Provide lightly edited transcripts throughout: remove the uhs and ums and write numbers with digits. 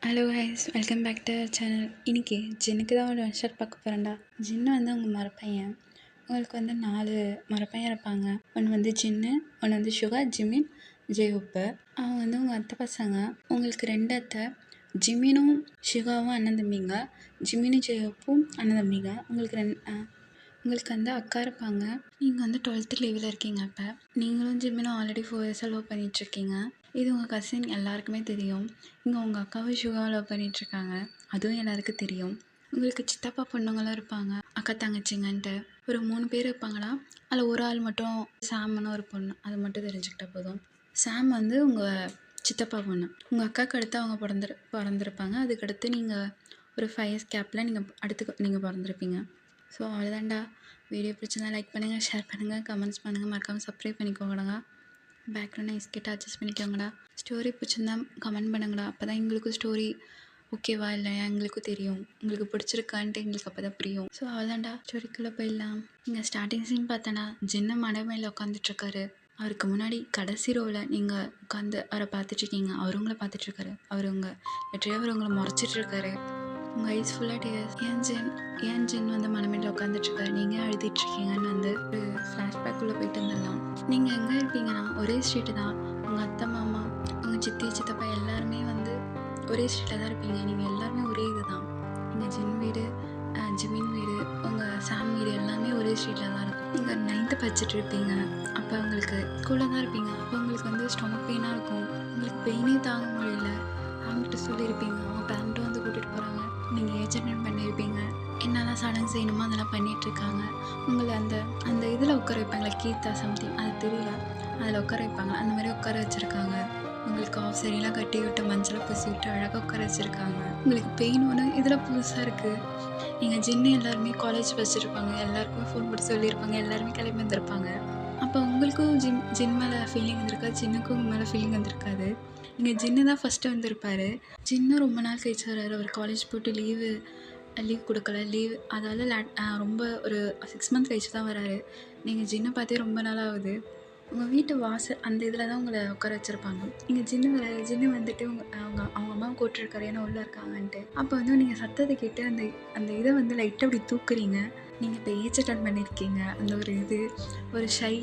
Hello guys, welcome back to channel. இன்றைக்கி ஜின்னுக்கு தான் ஒரு ஒன் ஷாட் பார்க்க போகிறேன்டா. ஜின்னு வந்து உங்கள் மரப்பையன். உங்களுக்கு வந்து 4 மரப்பையன் இருப்பாங்க. ஒன்று வந்து ஜின்னு, ஒன்று வந்து சுகா, ஜிமின், ஜெயஹூப்பு. அவங்க வந்து உங்கள் அத்தை பசங்க. உங்களுக்கு 2 அத்தை. ஜிமினும் சுகாவும் அண்ணன் தம்பிங்க, ஜிமினும் ஜெயஹூப்பும் அண்ணன் தம்பிங்க. உங்களுக்கு வந்து அக்கா இருப்பாங்க. நீங்கள் வந்து 12th லீவில் இருக்கீங்க. அப்போ நீங்களும் ஜிமினும் ஆல்ரெடி 4 இயர்ஸாக லவ் பண்ணிகிட்ருக்கீங்க. இது உங்கள் கசின் எல்லாருக்குமே தெரியும். இங்கே உங்கள் அக்காவும் சுகாவும் லவ் பண்ணிகிட்ருக்காங்க, அதுவும் எல்லாருக்கும் தெரியும். உங்களுக்கு சித்தப்பா பொண்ணுங்களும் இருப்பாங்க, அக்கா தங்கச்சிங்கன்ட்டு ஒரு 3 பேர் இருப்பாங்களா. அதில் ஒரு ஆள் மட்டும் சாம்னு ஒரு பொண்ணு, அது மட்டும் தெரிஞ்சுக்கிட்டா போதும். சாம் வந்து உங்கள் சித்தப்பா பொண்ணு. உங்கள் அக்காவுக்கு அடுத்து அவங்க பிறந்திருப்பாங்க. அதுக்கடுத்து நீங்கள் ஒரு 5 இயர்ஸ் கேப்பில் நீங்கள் பிறந்திருப்பீங்க. ஸோ அவ்வளோதான்டா. வீடியோ பிடிச்சிருந்தா லைக் பண்ணுங்கள், ஷேர் பண்ணுங்கள், கமெண்ட்ஸ் பண்ணுங்கள், மறக்காமல் சப்ஸ்கிரைப் பண்ணிக்கோங்கடா. பேக்ரவுண்ட் நைஸ் கிட்ட அட்ஜஸ்ட் பண்ணிக்கோங்கடா. ஸ்டோரி பிடிச்சிருந்தா கமெண்ட் பண்ணுங்கடா. அப்போ தான் எங்களுக்கும் ஸ்டோரி ஓகேவா இல்லையா எங்களுக்கும் தெரியும். உங்களுக்கு பிடிச்சிருக்கான்ட்டு எங்களுக்கு அப்போ தான் புரியும். ஸோ அவ்வளோதான்டா, ஸ்டோரிக்குள்ளே போயிடலாம். நீங்கள் ஸ்டார்டிங் சீன் பார்த்தோன்னா ஜின்னு மலை மேலே உட்காந்துட்ருக்காரு. அவருக்கு முன்னாடி கடைசி ரோவில் நீங்கள் உட்காந்து அவரை பார்த்துட்ருக்கீங்க. அவர் உங்களை பார்த்துட்ருக்காரு. அவர் உங்களை முறைச்சிட்ருக்காரு. உங்கள் ஐஸ் ஃபுல்லாக டேஸ். ஏன் ஜின் வந்து மனமேட்டில் உட்காந்துட்ருக்காரு, நீங்கள் அழுதிட்டுருக்கீங்கன்னு வந்து ஒரு ஃப்ளாஷ்பேக்குள்ளே போயிட்டு வந்துடலாம். நீங்கள் எங்கே இருப்பீங்கன்னா ஒரே ஸ்ட்ரீட்டு தான். உங்கள் அத்தை மாமா, உங்கள் சித்தி சித்தப்பா எல்லாருமே வந்து ஒரே ஸ்ட்ரீட்டில் தான் இருப்பீங்க. நீங்கள் எல்லாருமே ஒரே இது தான். நீங்கள் ஜின் வீடு, ஜிமின் வீடு, உங்கள் சாம் வீடு எல்லாமே ஒரே ஸ்ட்ரீட்டில் தான் இருக்கும். நீங்கள் 9th படிச்சுட்டு இருப்பீங்க. அப்போ உங்களுக்கு ஸ்கூலில் தான் இருப்பீங்க. அப்போ உங்களுக்கு வந்து ஸ்டொமக் பெயினாக இருக்கும். உங்களுக்கு பெயினே தாங்க முடியல. அவங்ககிட்ட சொல்லியிருப்பீங்க. அவங்க பேரண்ட்டும் வந்து கூட்டிகிட்டு போகிறாங்க. நீங்கள் ஏஜ் அட்டெண்ட் பண்ணியிருப்பீங்க. என்னெல்லாம் சடங்கு செய்யணுமோ அதெல்லாம் பண்ணிகிட்ருக்காங்க. உங்களை அந்த இதில் உட்கார வைப்பாங்களே, கீதா சம்திங், அது தெரியல, அதில் உட்கார வைப்பாங்க. அந்த மாதிரி உட்கார வச்சுருக்காங்க. உங்களுக்கு ஆஃப் சரிலாம் கட்டி விட்டு மஞ்சளை பூசி விட்டு அழகாக உட்கார வச்சுருக்காங்க. உங்களுக்கு பெயின் ஒன்று இதில் புதுசாக இருக்குது. நீங்கள் ஜின்னு எல்லாருமே காலேஜ் படிச்சுருப்பாங்க. எல்லாருக்குமே ஃபோன் போட்டு சொல்லியிருப்பாங்க. எல்லாருமே கிளம்பி வந்திருப்பாங்க. அப்போ உங்களுக்கும் ஜின் மேலே ஃபீலிங் வந்திருக்காது, ஜின்னுக்கும் உங்கள் மேலே ஃபீலிங் வந்திருக்காது. இங்கே ஜின்னு தான் ஃபஸ்ட்டு வந்திருப்பார். ஜின்னு ரொம்ப நாள் கழிச்சு வர்றாரு. அவர் காலேஜ் போட்டு லீவ் கொடுக்கல. அதால் ரொம்ப ஒரு 6 மந்த் கழிச்சு தான் வராரு. நீங்கள் ஜின்னை பார்த்தே ரொம்ப நாள் ஆகுது. உங்கள் வீட்டு வாசல் அந்த இதில் தான் உங்களை உட்கார வச்சுருப்பாங்க. இங்கே ஜின்னு வந்துட்டு அவங்க அம்மாவை கூப்பிட்டுருக்காரு, ஏன்னா உள்ளே இருக்காங்கன்ட்டு. அப்போ வந்து நீங்கள் சத்தத்தை கேட்டு அந்த இதை வந்து லைட்டாக அப்படி தூக்குறீங்க. நீங்கள் இப்போ ஏஜ் அட்டெண்ட் பண்ணியிருக்கீங்க. அந்த ஒரு ஷை.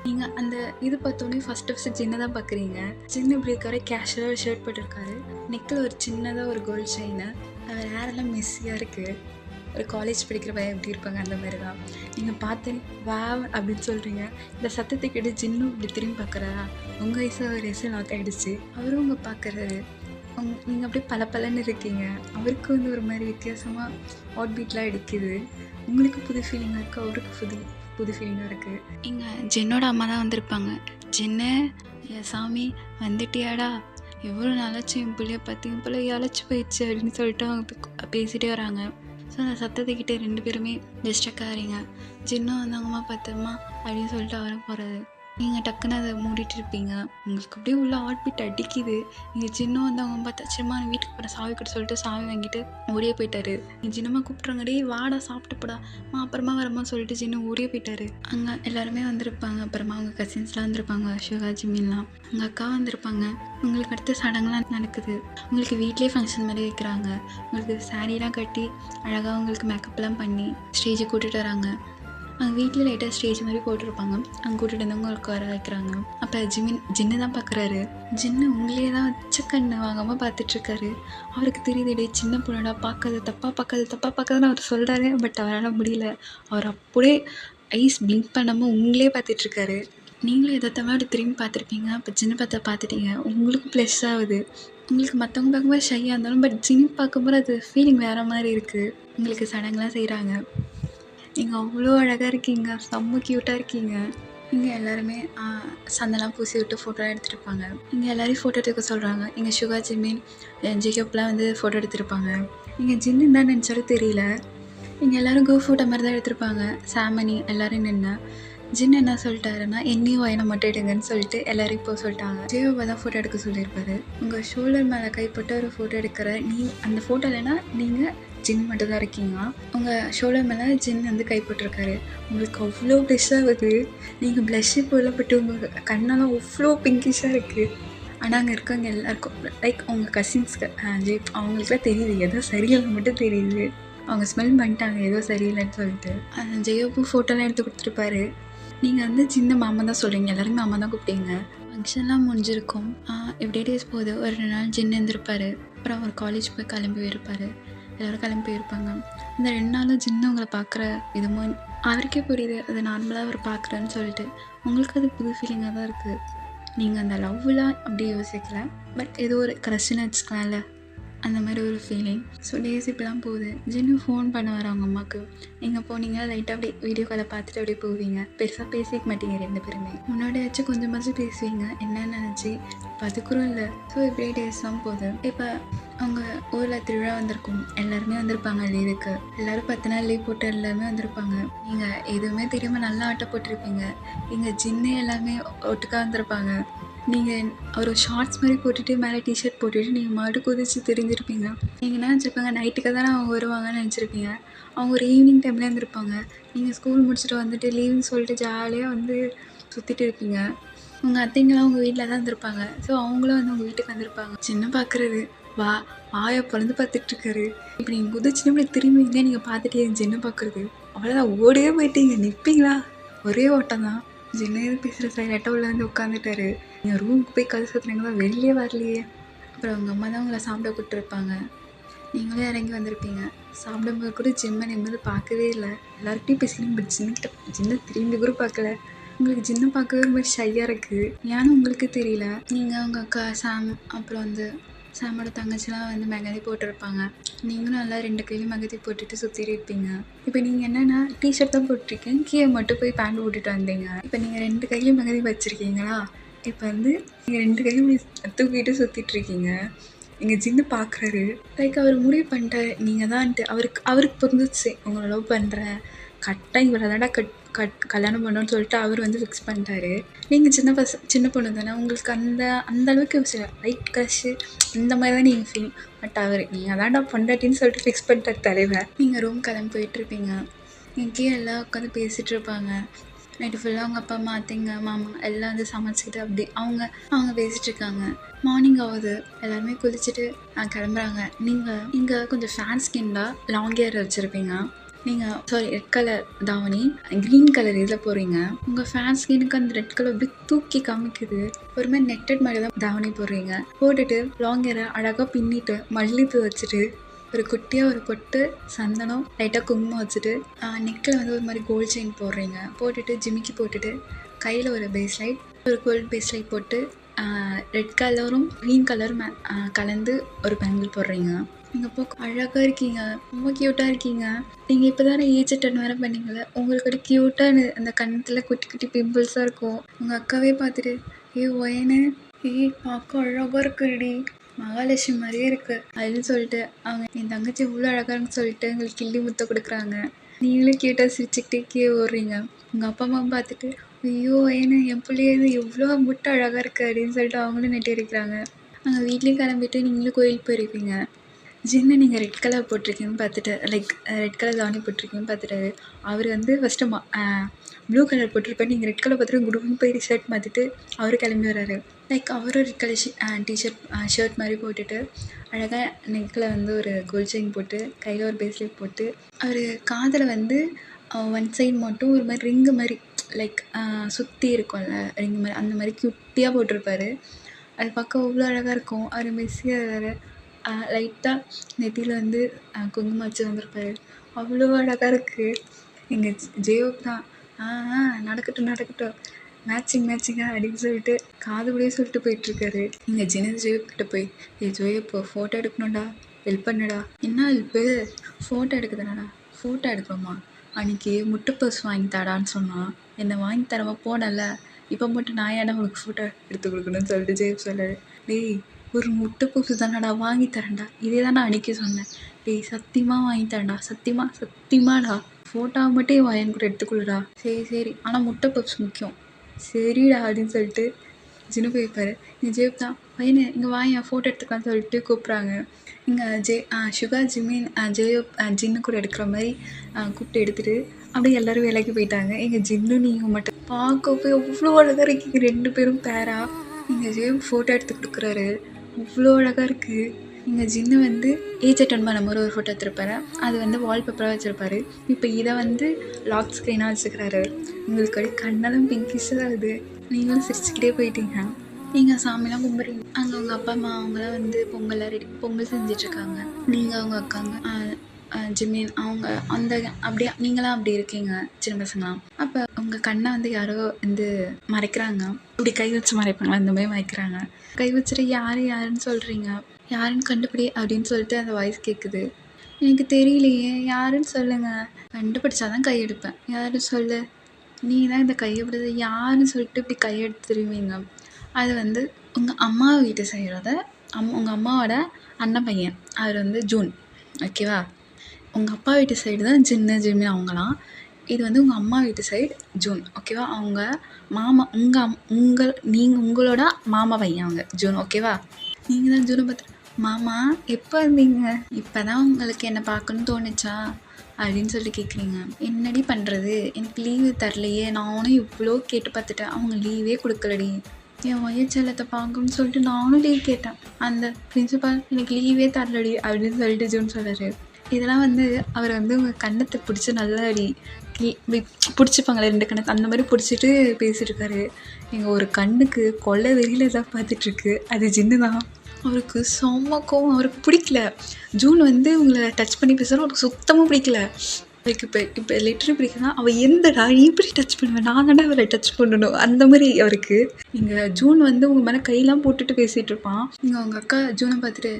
நீங்கள் அந்த இது பார்த்தோன்னே ஃபஸ்ட்டு ஜின்னை தான் பார்க்குறீங்க. ஜின்னு இப்படி இருக்காரு, கேஷுவலாக ஒரு ஷர்ட் போட்டிருக்காரு, நெக்கில் ஒரு சின்னதாக ஒரு கோல்டு செயினு, அவர் ஹேரெல்லாம் மெஸ்ஸியாக இருக்குது. ஒரு காலேஜ் படிக்கிற பையன் எப்படி இருப்பாங்க அந்த மாதிரி தான். நீங்கள் பார்த்து வா அப்படின்னு சொல்கிறீங்க. இந்த சத்தத்தை கேட்டு ஜின்னும் இப்படி திரும்பி பார்க்குறாரா. உங்கள் வயசு ஒரு வயசு லாக் ஆகிடுச்சு. அவரும் உங்கள் பார்க்குறாரு. நீங்கள் அப்படியே பலன்னு இருக்கீங்க. அவருக்கு வந்து ஒரு மாதிரி வித்தியாசமாக ஹார்ட் பீட்லாம் அடிக்குது. உங்களுக்கு புது ஃபீலிங்காக இருக்குது, அவருக்கு புது ஃபீலிங்காக இருக்குது. இங்கே ஜின்னோட அம்மா தான் வந்திருப்பாங்க. ஜின்னு, சாமி வந்துட்டியாடா, எவ்வளோ நாளாச்சு என் பிள்ளைய பார்த்து, என் பிள்ளை அழைச்சி போயிடுச்சு அப்படின்னு சொல்லிட்டு அவங்க பேசிகிட்டே வராங்க. ஸோ அந்த சத்தத்துக்கிட்டே 2 பேருமே டிஸ்ட்ராக்ட் ஆகிறீங்க. ஜின்னும் வந்து அவங்கம்மா பார்த்தம்மா அப்படின்னு சொல்லிட்டு அவரும் போகிறது. நீங்கள் டக்குன்னு அதை மூடிட்டு இருப்பீங்க. உங்களுக்கு அப்படியே உள்ள ஹார்ட் பீட் அடிக்குது. நீங்கள் ஜின்னும் வந்து அவங்க பார்த்தா சின்னம்மா வீட்டுக்கு போகிற சாவி கிட்ட சொல்லிட்டு சாவி வாங்கிட்டு ஓடியே போயிட்டாரு. நீங்கள் ஜின்னம்மா கூப்பிட்றாங்க, டே வாடா சாப்பிட்டு போடா, அப்புறமா வரமா சொல்லிட்டு ஜின்னு ஓடியே போயிட்டாரு. அங்கே எல்லாருமே வந்திருப்பாங்க. அப்புறமா அவங்க கசின்ஸ்லாம் வந்திருப்பாங்க, சுகா, ஜிமின்லாம். உங்கள் அக்கா வந்திருப்பாங்க. உங்களுக்கு அடுத்த சடங்குலாம் நடக்குது. உங்களுக்கு வீட்லேயே ஃபங்க்ஷன் மாதிரி வைக்கிறாங்க. உங்களுக்கு சாரீலாம் கட்டி அழகாக உங்களுக்கு மேக்கப்லாம் பண்ணி ஸ்டேஜை கூட்டிகிட்டு வராங்க. அங்கே வீட்டில் லைட்டாக ஸ்டேஜ் மாதிரி போட்டிருப்பாங்க. அங்கே கூட்டிகிட்டு வந்து உங்களுக்கு வர வைக்கிறாங்க. அப்போ ஜின்னு தான் பார்க்குறாரு. ஜின்னு உங்களே தான் வச்ச கண்ணு வாங்காமல் பார்த்துட்ருக்காரு. அவருக்கு தெரியுது, டே சின்ன பொண்ணடா, தப்பாக பார்க்காதுன்னு அவர் சொல்கிறாரு. பட் அவரால் முடியல. அவர் அப்படியே ஐஸ் பிளிங்க் பண்ணாமல் உங்களே பார்த்துட்ருக்காரு. நீங்களும் எதை தவிர திரும்பி பார்த்துருப்பீங்க. அப்போ ஜின்னு பார்த்துட்டீங்க. உங்களுக்கும் ப்ளஸ் ஆகுது. உங்களுக்கு மற்றவங்க பார்க்கும்போது ஷையாக இருந்தாலும் பட் ஜின்னு பார்க்கும்போது அது ஃபீலிங் வேறு மாதிரி இருக்குது. உங்களுக்கு சடங்குலாம் செய்கிறாங்க. நீங்கள் அவ்வளோ அழகாக இருக்கீங்க, செம்ம க்யூட்டாக இருக்கீங்க. இங்கே எல்லாருமே சந்தெல்லாம் பூசி விட்டு ஃபோட்டோலாம் எடுத்துகிட்ருப்பாங்க. இங்கே எல்லோரையும் ஃபோட்டோ எடுக்க சொல்கிறாங்க. இங்கே சுகா, ஜிமின், ஜிகப்லாம் வந்து ஃபோட்டோ எடுத்துருப்பாங்க. இங்கே ஜின்னு என்ன நினச்சாலும் தெரியல. இங்கே எல்லோரும் கோ ஃபோட்டோ மாதிரி தான் எடுத்திருப்பாங்க. சாமனி எல்லோரும் நின்று ஜின்னு என்ன சொல்லிட்டாருன்னா, என்னையும் வயனை மட்டும் எடுங்கன்னு சொல்லிட்டு எல்லோரையும் போக சொல்லிட்டாங்க. ஜியோவை தான் ஃபோட்டோ எடுக்க சொல்லியிருப்பாரு. உங்கள் ஷோல்டர் மேலே கைப்பட்டு ஒரு ஃபோட்டோ எடுக்கிற அந்த ஃபோட்டோ இல்லைன்னா நீங்கள் ஜின் மட்டும் தான் இருக்கீங்க. உங்கள் ஷோல்டர் மேலே ஜின் வந்து கைப்பட்டிருக்காரு. உங்களுக்கு அவ்வளோ ப்ளஷ் ஆகுது. நீங்கள் ப்ளஷ்ஷு போல பட்டு உங்கள் கண்ணெல்லாம் அவ்வளோ பிங்கிஷாக இருக்குது. ஆனால் அங்கே இருக்கவங்க எல்லாருக்கும் லைக் அவங்க கசின்ஸ்க்கு அவங்களுக்குலாம் தெரியுது ஏதோ சரியில்லை மட்டும் தெரியுது. அவங்க ஸ்மெல் பண்ணிட்டாங்க ஏதோ சரியில்லைன்னு சொல்லிட்டு. ஜெயோப்பு ஃபோட்டோலாம் எடுத்து கொடுத்துருப்பாரு. நீங்கள் வந்து சின்ன மாமா தான் சொல்கிறீங்க, எல்லாருமே மாமா தான் கூப்பிட்டீங்க. ஃபங்க்ஷன்லாம் முடிஞ்சிருக்கும். எப்படியே டேஸ் போகுது. ஒரு 2 நாள் ஜின்னு இருந்திருப்பார். அப்புறம் அவர் காலேஜ் போய் கிளம்பி போயிருப்பார். எல்லோரும் கிளம்பி போயிருப்பாங்க. அந்த 2 நாளும் ஜின்னு உங்களை பார்க்குற விதமும் அவருக்கே புரியுது அது நார்மலாக அவர் பார்க்குறேன்னு சொல்லிட்டு. உங்களுக்கு அது புது ஃபீலிங்காக தான் இருக்குது. நீங்கள் அந்த லவ்லாம் அப்படி யோசிக்கல, பட் ஏதோ ஒரு க்ரஷ்ன்னு வச்சுக்கலாம்ல, அந்த மாதிரி ஒரு ஃபீலிங். ஸோ டேஸ் இப்படிலாம் போகுது. ஜின்னு ஃபோன் பண்ணுவார் அவங்க அம்மாவுக்கு. நீங்கள் போனீங்கன்னா லைட்டாக அப்படியே வீடியோ காலை பார்த்துட்டு அப்படியே போவீங்க. பெருசாக பேசிக்க மாட்டீங்க 2 பேருமே. முன்னாடியாச்சும் கொஞ்சமாச்சும் பேசுவீங்க என்னன்னு நினச்சி. இப்போ அதுக்குறம் இல்லை. ஸோ இப்படியே டேஸ் தான் போகுது. இப்போ அவங்க ஊரில் திருவிழா வந்திருக்கும். எல்லாருமே வந்திருப்பாங்க லீவுக்கு. எல்லோரும் 10 நாள் லீவ் போட்டு எல்லாருமே வந்திருப்பாங்க. நீங்கள் எதுவுமே தெரியாமல் நல்லா ஆட்டை போட்டிருப்பீங்க. இங்கே ஜின்னு எல்லாமே ஒட்டுக்காக வந்திருப்பாங்க. நீங்கள் ஒரு ஷார்ட்ஸ் மாதிரி போட்டுட்டு மேலே டிஷர்ட் போட்டுட்டு நீங்கள் மாட்டு குதிச்சு தெரிஞ்சிருப்பீங்க. நீங்கள் என்ன நினச்சிருப்பாங்க, நைட்டுக்கு தானே அவங்க வருவாங்கன்னு நினச்சிருப்பீங்க. அவங்க ஒரு ஈவினிங் டைம்லேயே இருந்திருப்பாங்க. நீங்கள் ஸ்கூல் முடிச்சுட்டு வந்துட்டு லீவுன்னு சொல்லிட்டு ஜாலியாக வந்து சுற்றிட்டு இருப்பீங்க. உங்கள் அத்தைங்களாம் உங்கள் வீட்டில் தான் இருந்திருப்பாங்க. ஸோ அவங்களும் வந்து உங்கள் வீட்டுக்கு வந்திருப்பாங்க. சின்ன பார்க்குறது வாயை பிறந்து பார்த்துட்ருக்காரு. இப்போ நீங்கள் குதிச்சுன்னு இப்படி திரும்பிங்களே நீங்கள் பார்த்துட்டே ஜின்னு பார்க்குறது. அவ்வளோதான், ஓடியே போயிட்டீங்க. நிற்பீங்களா? ஒரே ஓட்டம் தான். ஜின்னு பேசுகிற சைலட்டாக உள்ள வந்து உட்காந்துட்டாரு. நீங்கள் ரூமுக்கு போய் கதை சுற்றுறீங்களா, வெளியே வரலையே. அப்புறம் அவங்க அம்மா தான் உங்களை சாப்பிட கூப்பிட்டுருப்பாங்க. நீங்களே இறங்கி வந்திருப்பீங்க. சாப்பிடும்போது கூட ஜிம்மை நிம்மதி பார்க்கவே இல்லை. எல்லாருக்கிட்டையும் பேசினீங்க, பட் ஜின்னை திரும்பி கூட பார்க்கல. உங்களுக்கு ஜின்னை பார்க்கவே ரொம்ப ஷையாக இருக்குது. ஏன்னு உங்களுக்கு தெரியல. நீங்கள் அவங்க அக்கா சாம், அப்புறம் வந்து சாமோட தங்கச்சிலாம் வந்து மெகந்தி போட்டிருப்பாங்க. நீங்களும் நல்லா 2 கையிலும் மெகந்தி போட்டுட்டு சுற்றிட்டு இருப்பீங்க. இப்போ நீங்கள் என்னென்னா டிஷர்ட் தான் போட்டிருக்கீங்க, கீழே மட்டும் போய் பேண்ட் போட்டுட்டு வந்தீங்க. இப்போ நீங்கள் 2 கையிலும் மெகந்தி வச்சுருக்கீங்களா? இப்போ வந்து நீங்கள் 2 கையும் தூக்கிட்டு சுற்றிட்டுருக்கீங்க. எங்கள் ஜின்னு பார்க்குறாரு. லைக் அவர் முடிவு பண்ணிட்டாரு நீங்கள் தான்ட்டு. அவருக்கு புரிஞ்சிச்சு உங்களை லவ் பண்ணுறேன், கரெக்டாக இவரை தாண்டா கல்யாணம் பண்ணணும்னு சொல்லிட்டு அவர் வந்து ஃபிக்ஸ் பண்ணிட்டாரு. நீங்கள் சின்ன பொண்ணு தானே, உங்களுக்கு அந்த அளவுக்கு லைட் க்ரஷ்ஷு இந்த மாதிரி தான் நீங்கள் ஃபீல். பட் அவர் நீங்கள் தாண்டா பொண்டாட்டின்னு சொல்லிட்டு ஃபிக்ஸ் பண்ணிட்டார் தலைவர். நீங்கள் ரூம் கிளம்பி போயிட்டுருப்பீங்க. நீங்கள் கீழே எல்லாம் உட்காந்து பேசிகிட்டு இருப்பாங்க. நைட்டு ஃபுல்லாக அவங்க அப்பா அம்மா அத்தைங்க மாமா எல்லாம் வந்து சமைச்சிக்கிட்டு அப்படி அவங்க பேசிகிட்டு இருக்காங்க. மார்னிங் ஆகுது. எல்லாருமே குளிச்சுட்டு கிளம்புறாங்க. நீங்கள் இங்கே கொஞ்சம் ஃபேன் ஸ்கின்லாம் லாங் ஹேர் வச்சுருப்பீங்க. நீங்கள் ரெட் கலர் தாவணி க்ரீன் கலர் இதில் போடுறீங்க. உங்கள் ஃபேன் ஸ்கின்னுக்கு அந்த ரெட் கலர் அப்படி தூக்கி காமிக்குது. ஒரு மாதிரி நெட்டட் மாதிரி தான் தாவணி போடுறீங்க. போட்டுட்டு லாங் ஹேரை அழகாக பின்னிட்டு மல்லிப்பூ வச்சுட்டு ஒரு குட்டியாக ஒரு பொட்டு சந்தனம் லைட்டாக குங்குமம் வச்சுட்டு நெக்கில் வந்து ஒரு மாதிரி கோல்டு செயின் போடுறீங்க. போட்டுட்டு ஜிமிக்கி போட்டுட்டு கையில் ஒரு பேஸ்லைட், ஒரு கோல்டு பேஸ்லைட் போட்டு ரெட் கலரும் க்ரீன் கலரும் கலந்து ஒரு பேங்கிள் போடுறீங்க. நீங்கள் இப்போ அழகாக இருக்கீங்க, ரொம்ப க்யூட்டாக இருக்கீங்க. நீங்கள் இப்போ தானே ஏஜ் அட்டன் வேறு பண்ணீங்களே, உங்களுக்கு ஒரு க்யூட்டாக அந்த கண்ணத்தில் குட்டி குட்டி பிம்பிள்ஸாக இருக்கும். உங்கள் அக்காவே பார்த்துட்டு ஒயனு பார்க்க அழகாக இருக்குடி, மகாலட்சுமி மாதிரியே இருக்குது அப்படின்னு சொல்லிட்டு அவங்க என் தங்கச்சி இவ்வளோ அழகான்னு சொல்லிட்டு எங்களுக்கு கிள்ளி முத்த கொடுக்குறாங்க. நீங்களும் க்யூட்டாக சிரிச்சுக்கிட்டே கீழே ஓடுறீங்க. உங்கள் அப்பா அம்மா பார்த்துட்டு ஏன்னா என் பிள்ளைய எவ்வளோ முட்டை அழகாக இருக்குது அப்படின்னு சொல்லிட்டு அவங்களும் நெட்டி இருக்கிறாங்க. அங்கே வீட்லேயும் கிளம்பிட்டு நீங்களும் கோயிலுக்கு போயிருப்பீங்க. ஜின்னு நீங்கள் ரெட் கலர் போட்டிருக்கீங்கன்னு பார்த்துட்டு லைக் ரெட் கலர் தாவணி போட்டிருக்கீங்கன்னு பார்த்துட்டு அவர் வந்து ஃபஸ்ட்டு ப்ளூ கலர் போட்டிருப்பாரு. நீங்கள் ரெட் கலர் பார்த்துட்டு குடும்பம் போய் ஷர்ட் மாற்றிட்டு அவர் கிளம்பி வர்றாரு. லைக் அவரும் ரெட் கலர் டிஷர்ட் ஷர்ட் மாதிரி போட்டுட்டு அழகாக நெக்கில் வந்து ஒரு கோல்ட் செயின் போட்டு கையில் ஒரு பேஸ்லெட் போட்டு அவர் காதில் வந்து ஒன் சைடு மட்டும் ஒரு மாதிரி ரிங்கு மாதிரி லைக் சுற்றி இருக்கும்ல ரிங்கு மாதிரி அந்த மாதிரி குட்டியாக போட்டிருப்பாரு. அது பார்க்க அவ்வளோ அழகாக இருக்கும். அவர் மெஸ்ஸியாக வேறு லைட்டாக நெத்தியில் வந்து குங்குமம் வச்சு வந்திருப்பாரு. அவ்வளோ அழகாக இருக்குது. எங்கள் ஜெயோப் தான் நடக்கட்டும் மேட்சிங்காக அப்படின்னு சொல்லிட்டு காது கூடயே சொல்லிட்டு போயிட்டுருக்காரு. நீங்கள் ஜெயோப் கிட்டே போய் ஜெயோப் ஃபோட்டோ எடுக்கணும்டா, ஹெல்ப் பண்ணுடா. என்ன ஹெல்ப்பு? ஃபோட்டோ எடுக்குதுனாடா. ஃபோட்டோ எடுக்கிறோமா? அன்றைக்கி முட்டை பர்ஸ் வாங்கி தாடான்னு சொன்னான். என்னை வாங்கி தரமா போனல, இப்போ மட்டும் நான் ஏன்னா உனக்கு ஃபோட்டோ எடுத்து கொடுக்கணும்னு சொல்லிட்டு ஜெயோப் சொல்கிறாரு. டேய் ஒரு முட்டை பப்ஸு தானடா வாங்கி தரேன்டா, இதே தான் நான் அன்றைக்கி சொன்னேன். டேய் சத்தியமாக வாங்கி தரேன்டா, சத்தியமாடா, ஃபோட்டோவை மட்டும் வாங்கி கூட எடுத்துக்கொள்ளுடா. சரி ஆனால் முட்டை பப்ஸ் முக்கியம். சரிடா அப்படின்னு சொல்லிட்டு ஜின்னு போய்ப்பார். இங்கே ஜெயோப் தான் பையனை இங்கே வாங்க ஃபோட்டோ எடுத்துக்கலான்னு சொல்லிட்டு கூப்பிட்றாங்க. இங்கே சுகா ஜிமின் ஜெயோப் ஜின்னு கூட எடுக்கிற மாதிரி கூப்பிட்டு எடுத்துகிட்டு அப்படியே எல்லோரும் வேலைக்கு போயிட்டாங்க. எங்கள் ஜின்னு நீங்கள் மட்டும் பார்க்க போய் அவ்வளோ அழகாக இருக்கீங்க 2 பேரும் பேரா. எங்கள் ஜிம் ஃபோட்டோ எடுத்து கொடுக்குறாரு. அவ்வளோ அழகாக இருக்குது. எங்கள் ஜின்னு வந்து ஏஜ் அட்டன் பண்ணும்போது ஒரு ஃபோட்டோ எடுத்துருப்பாரு. அது வந்து வால்பேப்பராக வச்சுருப்பாரு. இப்போ இதை வந்து லாக் ஸ்க்ரீனாக வச்சுக்கிறாரு. உங்களுக்கு அப்படியே கண்ணெல்லாம் பிங்கிஷாக ஆகுது. நீங்களும் சிரிச்சுக்கிட்டே போயிட்டீங்க. நீங்கள் சாமிலாம் கும்பிட்றீங்க. அங்கே உங்கள் அப்பா அம்மா அவங்களாம் வந்து பொங்கல் செஞ்சிட்ருக்காங்க. நீங்கள் அவங்க அக்காங்க ஜிமின் அவங்க அந்த அப்படியே நீங்களாம் அப்படி இருக்கீங்க சின்ன பசங்களாம். அப்போ உங்கள் கண்ணை வந்து யாரோ வந்து மறைக்கிறாங்க. இப்படி கை வச்சு மறைப்பாங்களா இந்த மாதிரி மறைக்கிறாங்க. கை வச்சுட்டு யாருன்னு சொல்கிறீங்க, யாருன்னு கண்டுபிடி அப்படின்னு சொல்லிட்டு அந்த வாய்ஸ் கேட்குது. எனக்கு தெரியலையே, யாருன்னு சொல்லுங்கள். கண்டுபிடிச்சாதான் கை எடுப்பேன். யாருன்னு சொல்லு, நீ தான் இந்த கையெடுத்து யாருன்னு சொல்லிட்டு இப்படி கையெடுத்துருவீங்க. அது வந்து உங்கள் அம்மா வீட்டு செய்கிறத உங்கள் அம்மாவோட அண்ணன் பையன் அவர் வந்து ஜூன், ஓகேவா? உங்கள் அப்பா வீட்டு சைடு தான் ஜிமின் அவங்களாம். இது வந்து உங்கள் அம்மா வீட்டு சைடு ஜூன், ஓகேவா? அவங்க மாமா உங்களோட மாமா பையன் அவங்க ஜூன், ஓகேவா? நீங்கள் தான் ஜூனை பார்த்து மாமா எப்போ இருந்தீங்க? இப்போ தான் உங்களுக்கு என்னை பார்க்கணுன்னு தோணுச்சா அப்படின்னு சொல்லி கேட்குறீங்க. என்னடி பண்ணுறது, எனக்கு லீவு தரலையே, நானும் இவ்வளோ கேட்டு பார்த்துட்டேன், அவங்க லீவே கொடுக்கலடி. என் வயச்செல்லத்தை பார்க்கணுன்னு சொல்லிட்டு நானும் லீவ் கேட்டேன். அந்த பிரின்சிபால் எனக்கு லீவே தரலடி அப்படின்னு சொல்லிட்டு ஜூன் சொல்கிறாரு. இதெல்லாம் வந்து அவர் வந்து உங்கள் கண்ணத்தை பிடிச்சி நல்லா அடி பிடிச்சிப்பாங்களே 2 கண்ணத்தை அந்த மாதிரி பிடிச்சிட்டு பேசிட்டுருக்காரு. எங்கள் ஒரு கண்ணுக்கு கொள்ளை வெறியில் தான் பார்த்துட்ருக்கு. அது ஜின்னு தான். அவருக்கு செம்ம கோவம். அவருக்கு பிடிக்கல. ஜூன் வந்து உங்களை டச் பண்ணி பேசுகிறோம் அவருக்கு சுத்தமாக பிடிக்கல. அவருக்கு இப்போ லிட்டரு பிடிக்குன்னா அவள் எந்தடா நீ இப்படி டச் பண்ணுவேன், நான் தானே அவரை டச் பண்ணணும் அந்த மாதிரி அவருக்கு. இங்கே ஜூன் வந்து உங்கள் மேலே கையெல்லாம் போட்டுட்டு பேசிகிட்டு இருப்பான். இங்கே அவங்க அக்கா ஜூனை பார்த்துட்டு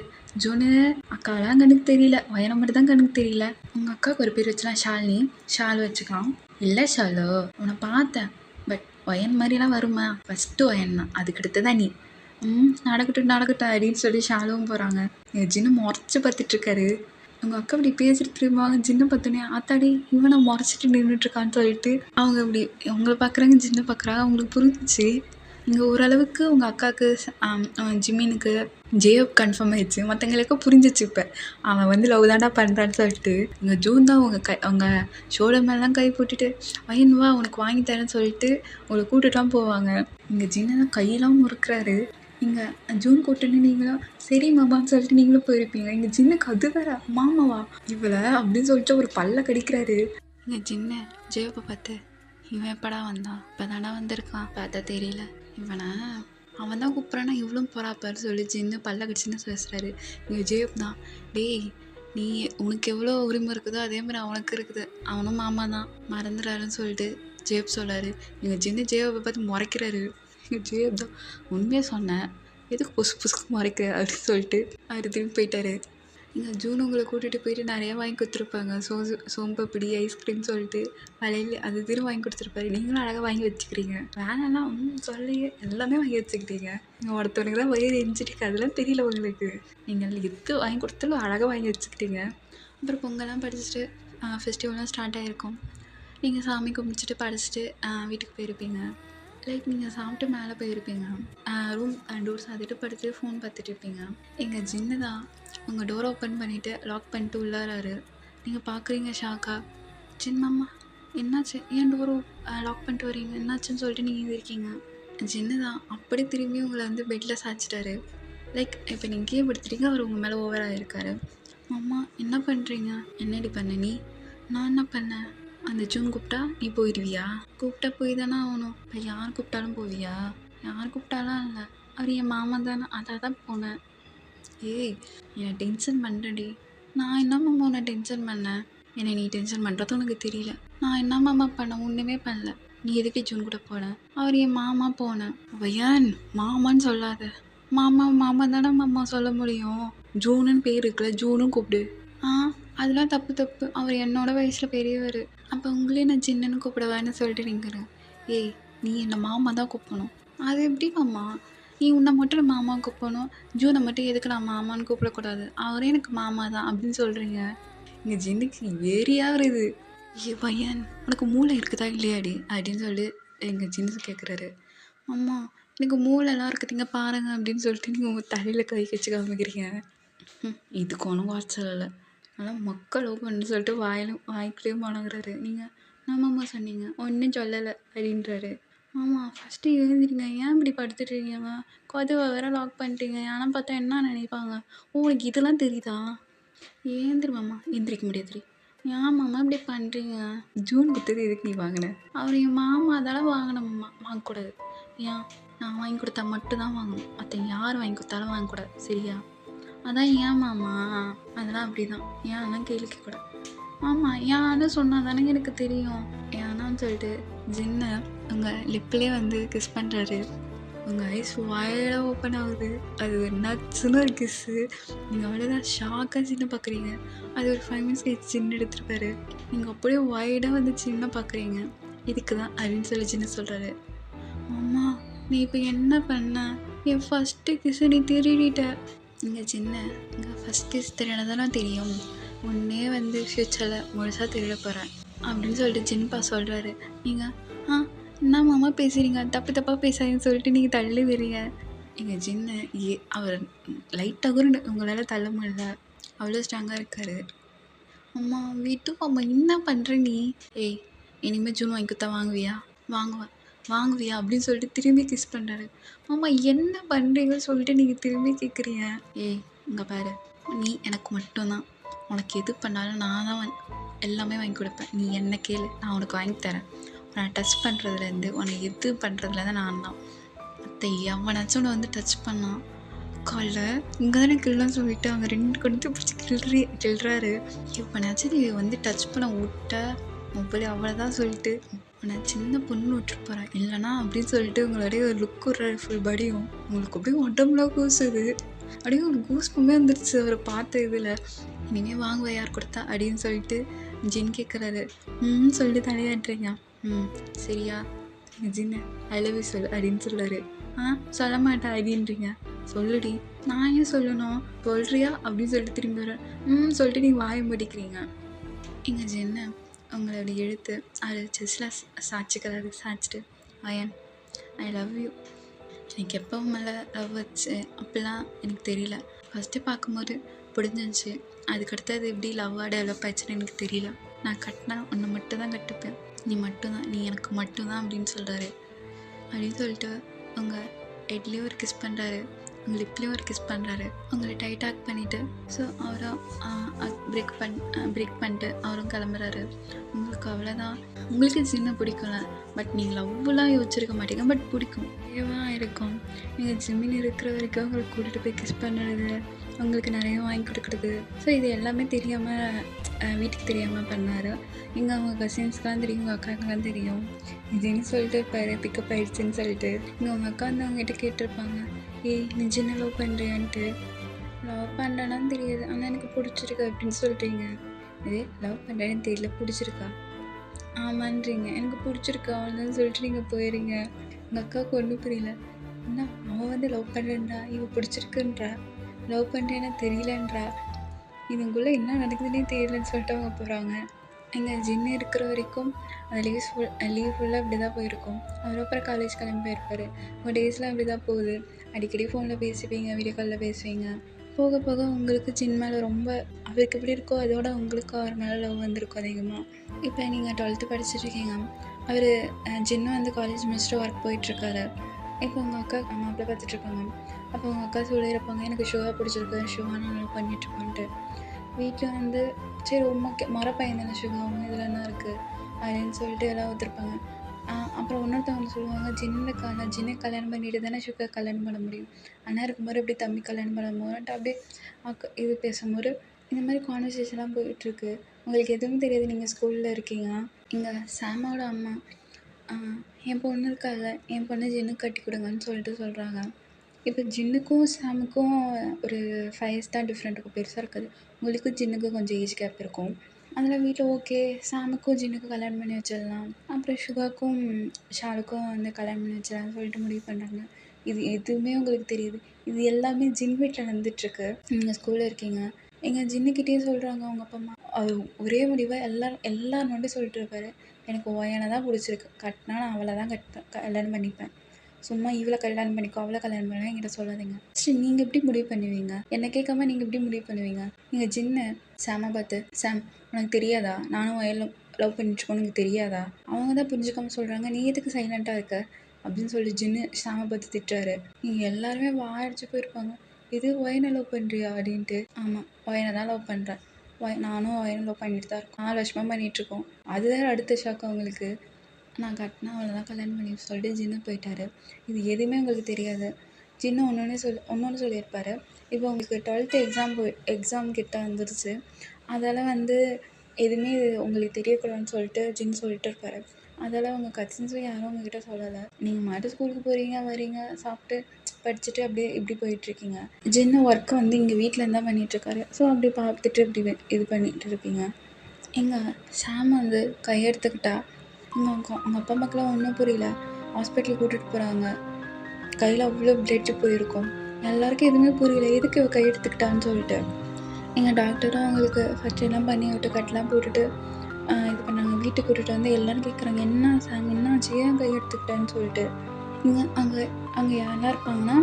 ஜூனு அக்காலாம் கண்ணுக்கு தெரியல, வயனை மட்டும் தான் கண்ணுக்கு தெரியல. உங்கள் அக்காவுக்கு ஒரு பேர் வச்சுலாம் ஷாலினி, ஷால் வச்சுக்கலாம். இல்லை ஷாலோ உன்னை பார்த்தேன், பட் வயன் மாதிரிலாம் வருமா? ஃபஸ்ட்டு வயன் தான், அதுக்கடுத்து தான் நீ. நடக்கட்டும் அப்படின்னு சொல்லி ஷாலுவும் போகிறாங்க. எங்கள் ஜின்னு முறைச்சி பார்த்துட்ருக்காரு. உங்கள் அக்கா இப்படி பேசிட்டு திரும்புவாங்க. ஜின்னை பார்த்தோன்னே ஆத்தாடி இவனை முறைச்சிட்டு நின்றுட்டுருக்கான்னு சொல்லிட்டு அவங்க இப்படி உங்களை பார்க்குறாங்க, ஜின்னை பார்க்குறாங்க. அவங்களுக்கு புரிஞ்சிச்சு. இங்கே ஓரளவுக்கு உங்கள் அக்காவுக்கு ஜிமினுக்கு ஜேப் கன்ஃபார்ம் ஆயிடுச்சு. மற்றவங்களுக்கு புரிஞ்சிச்சு. இப்போ அவன் வந்து லவ் தாண்டா பண்ணுறான்னு சொல்லிட்டு இங்கே ஜூன் தான் அவங்க ஷோல்டர் மேலாம் கை போட்டுட்டு வா உனக்கு வாங்கி தரேன்னு சொல்லிட்டு உங்களை கூட்டுட்டான் போவாங்க. இங்கே ஜின்னு தான் கையெல்லாம் முறுக்குறாரு. இங்கே ஜூன் கூட்டுன்னு நீங்களும் சரி மாமான்னு சொல்லிட்டு நீங்களும் போயிருப்பீங்க. இங்கே ஜின்னுக்கு அது வேற மாமாவா இவளை அப்படின்னு சொல்லிட்டு ஒரு பல்ல கடிக்கிறாரு. இங்கே ஜின்னு ஜேப்பை பார்த்து இவன் எப்படா வந்தான், இப்போ தானே வந்திருக்கான், பார்த்தா தெரியல இவனை, அவன் தான் கூப்பிட்றானா இவ்வளோ போகிறாப்பாரு சொல்லி ஜின்னு பல்ல கடிச்சுன்னு பேசுகிறாரு. இங்கே ஜேப் தான் டேய் நீ உனக்கு எவ்வளோ உரிமை இருக்குதோ அதே மாதிரி அவனுக்கு இருக்குது, அவனும் மாமா தான் மறந்துடாருன்னு சொல்லிட்டு ஜேப் சொல்லாரு. எங்கள் ஜின்னு ஜேப்பை பார்த்து முறைக்கிறாரு. எங்கள் ஜேப் தான் உண்மையாக சொன்னேன், எதுக்கு புசுக்கு முறைக்கிற அப்படின்னு சொல்லிட்டு அவர் திரும்பி போயிட்டாரு. இங்கே ஜூன் உங்களை கூட்டிகிட்டு போயிட்டு நிறையா வாங்கி கொடுத்துருப்பாங்க. சோம்பப்படி ஐஸ்கிரீம் சொல்லிட்டு வளையல் அது திரும்ப வாங்கி கொடுத்துருப்பாரு. நீங்களும் அழகாக வாங்கி வச்சுக்கிறீங்க. வேணாம் சொல்லியே எல்லாமே வாங்கி வச்சுக்கிட்டீங்க. நீங்கள் ஒருத்தவனுக்கு தான் வயிறு எரிஞ்சிட்டு அதெல்லாம் தெரியல உங்களுக்கு. நீங்கள் எது வாங்கி கொடுத்தாலும் அழகாக வாங்கி வச்சுக்கிட்டீங்க. அப்புறம் பொங்கல்லாம் படிச்சுட்டு ஃபெஸ்டிவல்லாம் ஸ்டார்ட் ஆகிருக்கும். நீங்கள் சாமி கும்பிச்சிட்டு படிச்சுட்டு வீட்டுக்கு போயிருப்பீங்க. லைக் நீங்கள் சாப்பிட்டு மேலே போயிருப்பீங்க. ரூம் டோர் சாத்திட்டு படுத்து ஃபோன் பார்த்துட்டு இருப்பீங்க. எங்கள் ஜின்னு தான் உங்கள் டோர் ஓப்பன் பண்ணிவிட்டு லாக் பண்ணிட்டு உள்ளாராரு. நீங்கள் பார்க்குறீங்க ஷாக்கா. ஜின்னம்மா என்னாச்சு, ஏன் டோர் லாக் பண்ணிட்டு வரீங்க, என்னாச்சுன்னு சொல்லிட்டு நீங்கள் இருக்கீங்க. ஜின்னு தான் அப்படி திரும்பி உங்களை வந்து பெட்டில் சாய்ச்சிட்டாரு. லைக் இப்போ நீங்கள் கீழே படுத்துட்டீங்க, அவர் உங்கள் மேலே ஓவராக இருக்கார். அம்மா என்ன பண்ணுறீங்க, என்னடி பண்ண நீ? நான் என்ன பண்ணேன், அந்த ஜூன் கூப்பிட்டா நீ போயிடுவியா? கூப்பிட்டா போய் தானே ஆகணும். இப்போ யார் கூப்பிட்டாலும் போவியா? யார் கூப்பிட்டாலும் இல்லை, அவர் என் மாமா தானே, அதாக தான் போனேன். ஏய் என்னை டென்ஷன் பண்ணுறடி. நான் என்ன மாமா உன்னை டென்ஷன் பண்ணேன்? என்னை நீ டென்ஷன் பண்ணுறது உனக்கு தெரியல. நான் என்ன மாமா பண்ணேன், ஒன்றுமே பண்ணல. நீ எதுக்கு ஜூன் கூட போனேன்? அவர் என் மாமா போனேன். ஏன் மாமான்னு சொல்லாத. மாமா தானே மாமா சொல்ல முடியும். ஜூனுன்னு பேர் இருக்குல்ல, ஜூனும் கூப்பிடு. அதெல்லாம் தப்பு. அவர் என்னோட வயசில் பெரியவர். அப்போ உங்களே நான் ஜின்னுன்னு கூப்பிடுவேன்னு சொல்லிட்டு நீங்கிறேன். ஏய் நீ என்னை மாமா தான் கூப்பிடணும். அது எப்படி மாமா, நீ உன்னை மட்டும் மாமா கூப்பிடணும், ஜூனை மட்டும் எதுக்கு நான் மாமான்னு கூப்பிடக்கூடாது, அவரே எனக்கு மாமா தான் அப்படின்னு சொல்கிறீங்க. இங்கே ஜின்னுக்கு ஏரியாக வருது. ஏ பையன் உனக்கு மூளை இருக்குதா இல்லையாடி அப்படின்னு சொல்லி எங்கள் ஜின்னு கேட்குறாரு. அம்மா எனக்கு மூளைலாம் இருக்குதுங்க பாருங்க அப்படின்னு சொல்லிட்டு நீங்கள் உங்கள் தலையில் கை வச்சு காமிக்கிறீங்க. இதுக்கு ஒன்றும் வாட்சல் இல்லை, அதெல்லாம் மக்கள் ஓப்பன்னு சொல்லிட்டு வாய்க்குள்ளேயும் வணங்குறாரு. நீங்கள் நம்மம்மா சொன்னீங்க ஒன்றும் சொல்லலை அப்படின்றாரு. ஆமாம், ஃபஸ்ட்டு எழுந்திரிங்க. ஏன் இப்படி படுத்துட்டு இருக்கீங்க? கதவ வேற லாக் பண்ணிட்டீங்க. யாருனா பார்த்தா என்ன நினைப்பாங்க? ஓ! உனக்கு இதெல்லாம் தெரியுதா? ஏந்திரி மாமா. எந்திரிக்க முடியாதுடி. ஏன் மாமா இப்படி பண்ணுறீங்க? ஜூன் குடுத்தது எதுக்கு நீ வாங்கின? அவர் என் மாமா அதெல்லாம் வாங்கின மாமா. வாங்கக்கூடாது. ஏன்? நான் வாங்கி கொடுத்தா மட்டும் தான் வாங்கணும். மற்ற யார் வாங்கி கொடுத்தாலும் வாங்கக்கூடாது. சரியா? அதான் ஏன் மாமா? அதெல்லாம் அப்படி தான். ஏன்லாம் கேள்வி கேட்கக்கூடாது. ஆமாம், ஏன்னு சொன்னால் தானே எனக்கு தெரியும். ஏன்னான்னு சொல்லிட்டு ஜின்னை உங்கள் லிப்லேயே வந்து கிஸ் பண்ணுறாரு. உங்கள் ஐஸ் வாயிலாக ஓப்பன் ஆகுது. அது ஒரு நச்சுன்னு ஒரு கிஸ்ஸு. நீங்கள் அவ்வளோதான் ஷாக்காக சின்ன பார்க்குறீங்க. அது ஒரு 5 மினிட்ஸ் கழிச்சு சின்ன எடுத்துருப்பாரு. நீங்கள் அப்படியே வாயிடாக வந்து சின்ன பார்க்குறீங்க. இதுக்கு தான் அப்படின்னு சொல்லி சின்ன சொல்கிறாரு. அம்மா, நீ இப்போ என்ன பண்ண? என் ஃபஸ்ட்டு கிஸ்ஸை நீ திருடிட்ட. இங்கே சின்ன இங்கே ஃபஸ்ட் கிஸ் திருடதான் தெரியும். உன்னே வந்து ஃப்யூச்சரில் முழுசாக திருட போகிறேன் அப்படின்னு சொல்லிட்டு ஜின்பா சொல்கிறாரு. நீங்கள் என்ன மாமா பேசுகிறீங்க? தப்பு தப்பாக பேசாதீங்கன்னு சொல்லிட்டு நீங்கள் தள்ளி வரீங்க. எங்கள் ஜின்னு அவர் லைட்டாக கூட உங்களால் தள்ள முடியல. அவ்வளோ ஸ்ட்ராங்காக இருக்கார். அம்மா விட்டு அம்மா, என்ன பண்ணுற நீ? ஏய், இனிமேல் ஜூன் வாங்கி கொடுத்தா வாங்குவியா அப்படின்னு சொல்லிட்டு திரும்பி கிஸ் பண்ணுறாரு. அம்மா என்ன பண்ணுறீங்கன்னு சொல்லிட்டு நீங்கள் திரும்பி கேட்குறீங்க. ஏய், இங்கே பாரு, நீ எனக்கு மட்டும்தான். உனக்கு எது பண்ணாலும் நான் தான் எல்லாமே வாங்கி கொடுப்பேன். நீ என்ன கேளு, நான் உனக்கு வாங்கி தரேன். உன்னை டச் பண்ணுறதுலேருந்து உன்னை எது பண்ணுறதுலேருந்து நான் தான். மற்ற எவனாச்சும் உன்னை வந்து டச் பண்ணான் காலைல இங்கே தானே கிள்ளன்னு சொல்லிட்டு அவங்க 2 கொடுத்து பிடிச்சி கிள்றாரு. இப்போனாச்சும் நீ வந்து டச் பண்ண விட்ட மொபைல் அவ்வளோதான் சொல்லிட்டு உன்னை சின்ன பொண்ணு விட்டுட்டு போகிறேன் இல்லைனா அப்படின்னு சொல்லிட்டு உங்களுடைய ஒரு லுக் விட்றாரு. ஃபுல் பாடியும் உங்களுக்கு அப்படியே உடம்புலாம் கூசுது. அப்படியே ஒரு கூஸ்புமே வந்துருச்சு அவரை பார்த்த இதில். இனிமேல் வாங்குவா யார் கொடுத்தா அப்படின்னு சொல்லிட்டு ஜின் கேட்குறாரு. சொல்லிட்டு தலையாட்டுறீங்க. சரியா ஜின்னு ஐ லவ் யூ சொல்லு அப்படின்னு சொல்கிறாரு. சொல்ல மாட்டேன் அப்படின்றீங்க. சொல்லுடி. நான் ஏன் சொல்லணும்? சொல்கிறியா அப்படின்னு சொல்லிட்டு திரும்பி வர சொல்லிட்டு நீங்கள் வாய முடிக்கிறீங்க. இங்கே ஜின்னு உங்களோட எழுத்து அது செஸ்ஸில் சாய்ச்சிக்கிறாரு. சாய்ச்சிட்டு அயன் ஐ லவ் யூ. எனக்கு எப்போ மேலே லவ் வச்சு அப்படிலாம் எனக்கு தெரியல. ஃபஸ்ட்டு பார்க்கும்போது பிடிஞ்சிருந்துச்சி. அதுக்கடுத்து அது எப்படி லவ்வாக டெவலப் ஆயிடுச்சுன்னு எனக்கு தெரியல. நான் கட்டினா உன்னை மட்டும் தான் கட்டுப்பேன். நீ மட்டும்தான், நீ எனக்கு மட்டும்தான் அப்படின்னு சொல்கிறாரு. அப்படின்னு சொல்லிட்டு உங்கள் ஹெட்லேயும் ஒரு கிஸ் பண்ணுறாரு. உங்கள் லிப்லேயும் ஒரு கிஸ் பண்ணுறாரு. உங்களை டைட்டாக் பண்ணிவிட்டு ஸோ அவரும் பிரேக் பண்ணிட்டு அவரும் கிளம்புறாரு. உங்களுக்கு அவ்வளோதான். உங்களுக்கு ஜின்னை பிடிக்கல, பட் நீங்கள் லவ்லாம் யோசிச்சிருக்க மாட்டீங்க, பட் பிடிக்கும். ஏவாக இருக்கும். நீங்கள் ஜிம்மின் இருக்கிற வரைக்கும் உங்களுக்கு கூட்டிகிட்டு போய் கிஸ் பண்ணுறது, உங்களுக்கு நிறைய வாங்கி கொடுக்குறது. ஸோ இது எல்லாமே தெரியாமல் வீட்டுக்கு தெரியாமல் பண்ணார். இங்கே அவங்க கசின்ஸ்க்கெலாம் தெரியும், உங்கள் அக்காக்கெலாம் தெரியும். இதுன்னு சொல்லிட்டு இப்போ பிக்கப் ஆகிடுச்சின்னு சொல்லிட்டு இங்கே உங்கள் அக்கா வந்து அவங்ககிட்ட கேட்டிருப்பாங்க. ஏய், நீ ஜின்னை லவ் பண்ணுறியான்ட்டு. லவ் பண்ணுறேன்னு தெரியாது, ஆனால் எனக்கு பிடிச்சிருக்கு அப்படின்னு சொல்கிறீங்க. இதே லவ் பண்ணுறேன்னு தெரியல, பிடிச்சிருக்கா? ஆமான்றீங்க. எனக்கு பிடிச்சிருக்கு அவ்வளோதான் சொல்லிட்டு நீங்கள் போயிடுறீங்க. எங்கள் அக்காவுக்கு ஒன்றும் புரியல. என்ன அவன் வந்து லவ் பண்ணுறேன்றா, இவன் பிடிச்சிருக்குன்றா, லவ் பண்ணுறேன்னு தெரியலன்றா, இதுக்குள்ளே என்ன நடக்குதுன்னே தெரியலன்னு சொல்லிட்டு அவங்க போகிறாங்க. எங்கள் ஜின்னு இருக்கிற வரைக்கும் அந்த லீவ் ஃபுல்லாக அப்படி தான் போயிருக்கும். அதுக்கப்புறம் காலேஜ் கிளம்பி போயிருப்பார். உங்கள் டேஸ்லாம் அப்படி தான் போகுது. அடிக்கடி ஃபோனில் பேசுவீங்க, வீடியோ காலில் பேசுவீங்க. போக போக உங்களுக்கு ஜின் மேலே ரொம்ப அவருக்கு எப்படி இருக்கோ அதோட உங்களுக்கு அவர் மேலே லவ் வந்திருக்கும் அதிகமாக. இப்போ நீங்கள் 12th படிச்சுட்ருக்கீங்க. அவர் ஜின்னு வந்து காலேஜ் முடிச்சுட்டு ஒர்க் போயிட்டுருக்காரு. இப்போ உங்கள் அக்கா மாப்பிள்ளை பார்த்துட்ருக்காங்க. அப்போ உங்கள் அக்கா சொல்லியிருப்பாங்க, எனக்கு ஷுவா பிடிச்சிருக்கு, ஷுவா நான் லவ் பண்ணிட்டுருக்கோன்ட்டு. வீட்டில் வந்து சரி ஓகே, மரப்பையன் தானே ஷுகாவும் இதில் என்ன இருக்குது அப்படின்னு சொல்லிட்டு எல்லாம் ஒத்துருப்பாங்க. அப்புறம் இன்னொருத்தவங்க சொல்லுவாங்க, ஜின்னை கல்யாணம் பண்ணிட்டு தானே ஷுகா கல்யாணம் பண்ண முடியும். அண்ணா இருக்கும்போது எப்படி தம்பி கல்யாணம் பண்ண போதுன்ட்டு அப்படியே இது பேசும்போது இந்த மாதிரி கான்வர்சேஷன்லாம் போயிட்டுருக்கு. உங்களுக்கு எதுவும் தெரியாது, நீங்கள் ஸ்கூலில் இருக்கீங்க. இங்கே சாமோட அம்மா என் பொண்ணு இருக்கால, என் பொண்ணு ஜின்னுக்கு கட்டி கொடுங்கன்னு சொல்லிட்டு சொல்கிறாங்க. இப்போ ஜின்னுக்கும் சாமுக்கும் ஒரு 5 இயர்ஸ் தான் டிஃப்ரெண்ட் இருக்கும், பெருசாக இருக்காது. உங்களுக்கும் ஜின்னுக்கும் கொஞ்சம் ஏஜ் கேப் இருக்கும். அதில் வீட்டில் ஓகே சாமுக்கும் ஜின்னுக்கும் கல்யாணம் பண்ணி வச்சிடலாம், அப்புறம் ஷுகாக்கும் ஷாலுக்கும் வந்து கல்யாணம் பண்ணி வச்சிடலாம்னு சொல்லிட்டு முடிவு பண்ணுறாங்க. இது எதுவுமே உங்களுக்கு தெரியுது. இது எல்லாமே ஜின் வீட்டில் நடந்துகிட்ருக்கு. நீங்கள் ஸ்கூலில் இருக்கீங்க. எங்கள் ஜின்னுக்கிட்டேயும் சொல்கிறாங்க அவங்க அப்பா அம்மா. அவர் ஒரே முடிவாக எல்லாரும் மட்டும் சொல்லிட்டு இருப்பார், எனக்கு ஒயனை தான் பிடிச்சிருக்கு, கட்டினா நான் அவளை தான் கல்யாணம் பண்ணிப்பேன். சும்மா இவளை கல்யாணம் பண்ணிக்கோ அவளை கல்யாணம் பண்ணுவேன் என்கிட்ட சொல்லாதீங்க. சரி, நீங்கள் எப்படி முடிவு பண்ணுவீங்க? என்னை கேட்காம நீங்கள் எப்படி முடிவு பண்ணுவீங்க? நீங்கள் ஜின்னு சாமை பார்த்து, சாம் உனக்கு தெரியாதா நானும் லவ் பண்ணிட்டுருக்கோன்னு எனக்கு தெரியாதா? அவங்க தான் புரிஞ்சுக்காம சொல்கிறாங்க, நீ எதுக்கு சைலண்ட்டாக இருக்க அப்படின்னு சொல்லி ஜின்னு ஷாமை பார்த்து திட்டுறாரு. நீங்கள் எல்லாருமே வாயடிச்சு போயிருப்பாங்க, இது ஒயனை லவ் பண்ணுறியா அப்படின்ட்டு. ஆமாம், ஒயனை தான் லவ் பண்ணுறேன். நானும் ஒயனை லவ் பண்ணிட்டு தான் இருக்கோம், 4 வருஷமாக பண்ணிகிட்ருக்கோம். அதுதான் அடுத்த ஷாக்கு அவங்களுக்கு. நான் கட்டினா அவளை தான் கல்யாணம் பண்ணி சொல்லிட்டு ஜின்னு போயிட்டாரு. இது எதுவுமே உங்களுக்கு தெரியாது. ஜின்னு ஒன்று சொல்லியிருப்பாரு. இப்போ உங்களுக்கு 12th எக்ஸாம் கிட்ட வந்துருச்சு, அதெல்லாம் வந்து எதுவுமே உங்களுக்கு தெரியக்கூடாதுன்னு சொல்லிட்டு ஜின்னு சொல்லிட்டு இருப்பாரு. அதெல்லாம் உங்கள் கசின்ஸும் யாரும் உங்ககிட்ட சொல்லலை. நீங்கள் மட்டும் ஸ்கூலுக்கு போகிறீங்க, வரீங்க, சாப்பிட்டு படிச்சுட்டு அப்படியே இப்படி போயிட்டுருக்கீங்க. ஜின்னு ஒர்க்கு வந்து இங்கே வீட்டில் இருந்தால் பண்ணிகிட்ருக்காரு. ஸோ அப்படி பார்த்துட்டு இப்படி இது பண்ணிகிட்டு இருப்பீங்க. எங்கள் சாம் வந்து கையெடுத்துக்கிட்டா உங்கள் அப்பா அம்மாக்கெலாம் ஒன்றும் புரியல. ஹாஸ்பிட்டலுக்கு கூட்டிகிட்டு போகிறாங்க, கையில் அவ்வளோ பிளட்டு போயிருக்கும். எல்லாருக்கும் எதுவுமே புரியல, எதுக்கு இவ கையெடுத்துக்கிட்டான்னு சொல்லிட்டு. எங்கள் டாக்டரும் அவங்களுக்கு ஃபஸ்ட் எல்லாம் பண்ணி விட்டு கட்டெலாம் போட்டுட்டு இது பண்ணாங்க. வீட்டுக்கு கூட்டிகிட்டு வந்து எல்லோரும் கேட்குறாங்க, என்ன சாம் என்னாச்சு, ஏன் கையெடுத்துக்கிட்டான்னு சொல்லிட்டு. அங்கே யாரெல்லாம் இருப்பாங்கன்னா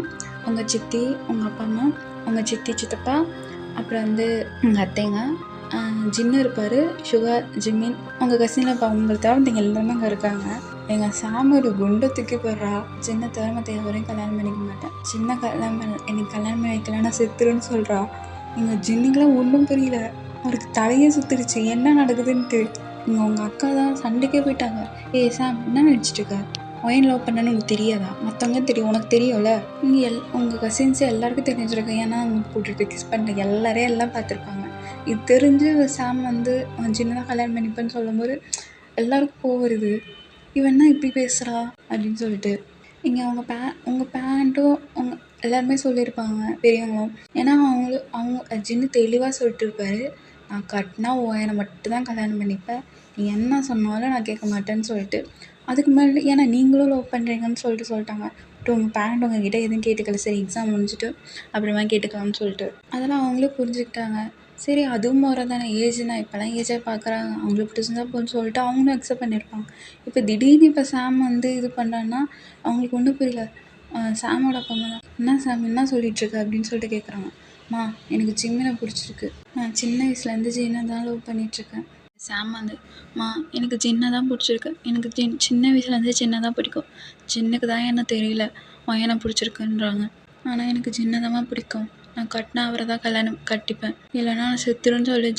உங்கள் சித்தி, உங்கள் அப்பா அம்மா, உங்கள் சித்தி சித்தப்பா, அப்புறம் வந்து உங்கள் அத்தைங்க, ஜின்னு இருப்பார், சுகா, ஜிமின், உங்கள் கசினில் இப்போ அவங்களை தவிர நீங்கள் எல்லாருமே அங்கே இருக்காங்க. எங்கள் சாம் ஒரு குண்டை தூக்கி போடுறா, சின்ன தவிர மற்ற எவரையும் கல்யாணம் பண்ணிக்க மாட்டேன், சின்ன எனக்கு கல்யாணம் பண்ணி வைக்கல, நான் செத்துருன்னு சொல்கிறா. எங்கள் ஜின்னுக்கெலாம் ஒன்றும் புரியல, அவருக்கு தலையே சுற்றுருச்சு என்ன நடக்குதுன்ட்டு. உங்கள் அக்கா தான் சண்டைக்கே போயிட்டாங்க. சாம் என்ன நினச்சிட்ருக்க, ஒயன் லவ் பண்ணேன்னு உனக்கு தெரியாதா, மற்றவங்க தெரியும், உனக்கு தெரியும்ல. நீங்கள் உங்கள் கசின்ஸு எல்லாருக்கும் தெரிஞ்சிருக்கேன், ஏன்னா அவங்க போட்டுட்டு கிஸ் பண்ணுற எல்லாரையும் எல்லாம் பார்த்துருப்பாங்க. இது தெரிஞ்சு சாம் வந்து ஜின்னு தான் கல்யாணம் பண்ணிப்பேன்னு சொல்லும்போது எல்லாருக்கும் கோவம் வருது, இவன்னா இப்படி பேசுகிறா அப்படின்னு சொல்லிட்டு. இங்கே உங்கள் பேரண்ட்டும் உங்கள் எல்லாருமே சொல்லியிருப்பாங்க, பெரியவங்களும். ஏன்னா அவங்க ஜின்னு தெளிவாக சொல்லிட்டு இருப்பாரு, நான் கட்டினா ஒயனை மட்டும்தான் கல்யாணம் பண்ணிப்பேன், நீ என்ன சொன்னாலும் நான் கேட்க மாட்டேன்னு சொல்லிட்டு. அதுக்கு முன்னாடி ஏன்னா நீங்களும் லவ் பண்ணுறீங்கன்னு சொல்லிட்டாங்க. உங்கள் பேரண்ட் உங்ககிட்ட எதுவும் கேட்டுக்கல, சரி எக்ஸாம் முடிஞ்சிட்டு அப்புறமா கேட்டுக்கலாம்னு சொல்லிட்டு. அதெல்லாம் அவங்களே புரிஞ்சுக்கிட்டாங்க. சரி அதுவும் முறை தானே, ஏஜ்னா இப்போலாம் ஏஜாக பார்க்குறாங்க, அவங்களுக்கு பிடிச்சிருந்தா போன்னு சொல்லிட்டு அவங்களும் அக்செப்ட் பண்ணியிருப்பாங்க. இப்போ திடீர்னு இப்போ சாம் வந்து இது பண்ணுறான்னா அவங்களுக்கு ஒன்றும் புரியல. சாமோட அப்பா அம்மா தான், என்ன சாம் என்ன சொல்லிகிட்ருக்கு அப்படின்னு சொல்லிட்டு கேட்குறாங்க. எனக்கு ஜிம்மினை பிடிச்சிருக்கு, நான் சின்ன வயசுலேருந்து ஜின்னை தான் லவ் பண்ணிகிட்ருக்கேன். சாம் வந்து எனக்கு ஜின்னை தான் பிடிச்சிருக்கு, எனக்கு சின்ன வயசுலேருந்து ஜின்னை தான் பிடிக்கும், ஜின்னுக்கு தான் என்ன தெரியல ஒயனை பிடிச்சிருக்குன்றாங்க, ஆனால் எனக்கு ஜின்னை தான் பிடிக்கும், நான் கட்டினா அவரை தான் கல்யாணம் கட்டிப்பேன், இல்லைனா நான் செத்துருன்னு சொல்லி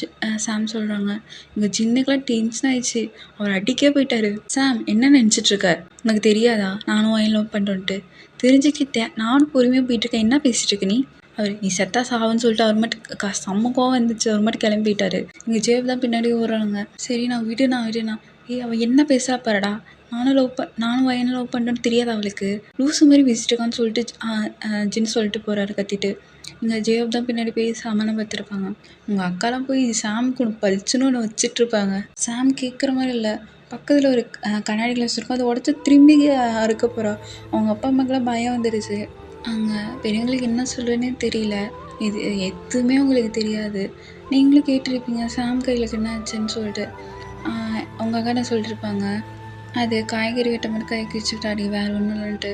சாம் சொல்கிறாங்க. எங்கள் ஜின்னுக்கெலாம் டென்ஷன் ஆயிடுச்சு, அவர் அடிக்கே போயிட்டாரு. சாம் என்ன நினச்சிட்ருக்க, உனக்கு தெரியாதா நானும் ஒயன் லவ் பண்ணுறோன்ட்டு, தெரிஞ்சுக்கிட்டேன், நானும் பொறுமையாக போயிட்டுருக்கேன், என்ன பேசிகிட்டு இருக்க நீ, அவர் நீ செத்தா சாவுன்னு சொல்லிட்டு அவர் மட்டும் செம்ம கோவம் வந்துச்சு, அவர் மட்டும் கிளம்பிட்டாரு. இங்கே ஜேப் தான் பின்னாடி ஓடுறாங்க. சரி நான் விடுனா அவள் என்ன பேசுகிறா பாருடா, நானும் வயனை லவ் பண்ணுறேன்னு தெரியாது அவளுக்கு, லூசு மாதிரி பேசிட்டு இருக்கான்னு சொல்லிட்டு ஜின்னு சொல்லிட்டு போகிறாரு கத்திட்டு. இங்கே ஜேப் தான் பின்னாடி போய் சாமான பார்த்துருப்பாங்க. உங்கள் அக்காலாம் போய் சாமுக்கு ஒன்று பளிச்சுன்னு ஒன்று வச்சிட்ருப்பாங்க. சாம் கேட்குற மாதிரி இல்லை, பக்கத்தில் ஒரு கண்ணாடி கிளாஸ் இருக்கும், அதை உடச்சி திரும்பி அறுக்க போகிறா. அவங்க அப்பா அம்மாக்கெல்லாம் பயம் வந்துடுச்சு. அங்கே பெரியவங்களுக்கு என்ன சொல்கிறேன்னே தெரியல, இது எதுவுமே உங்களுக்கு தெரியாது. நீங்களும் கேட்டிருப்பீங்க சாம் கையில் என்ன ஆச்சுன்னு சொல்லிட்டு. அவங்க அக்கா என்ன சொல்லிட்டுருப்பாங்க, அது காய்கறி வெட்ட மட்டும் கை கிழிச்சுக்கிட்டாடி, வேறு ஒன்றும் இல்லைன்ட்டு.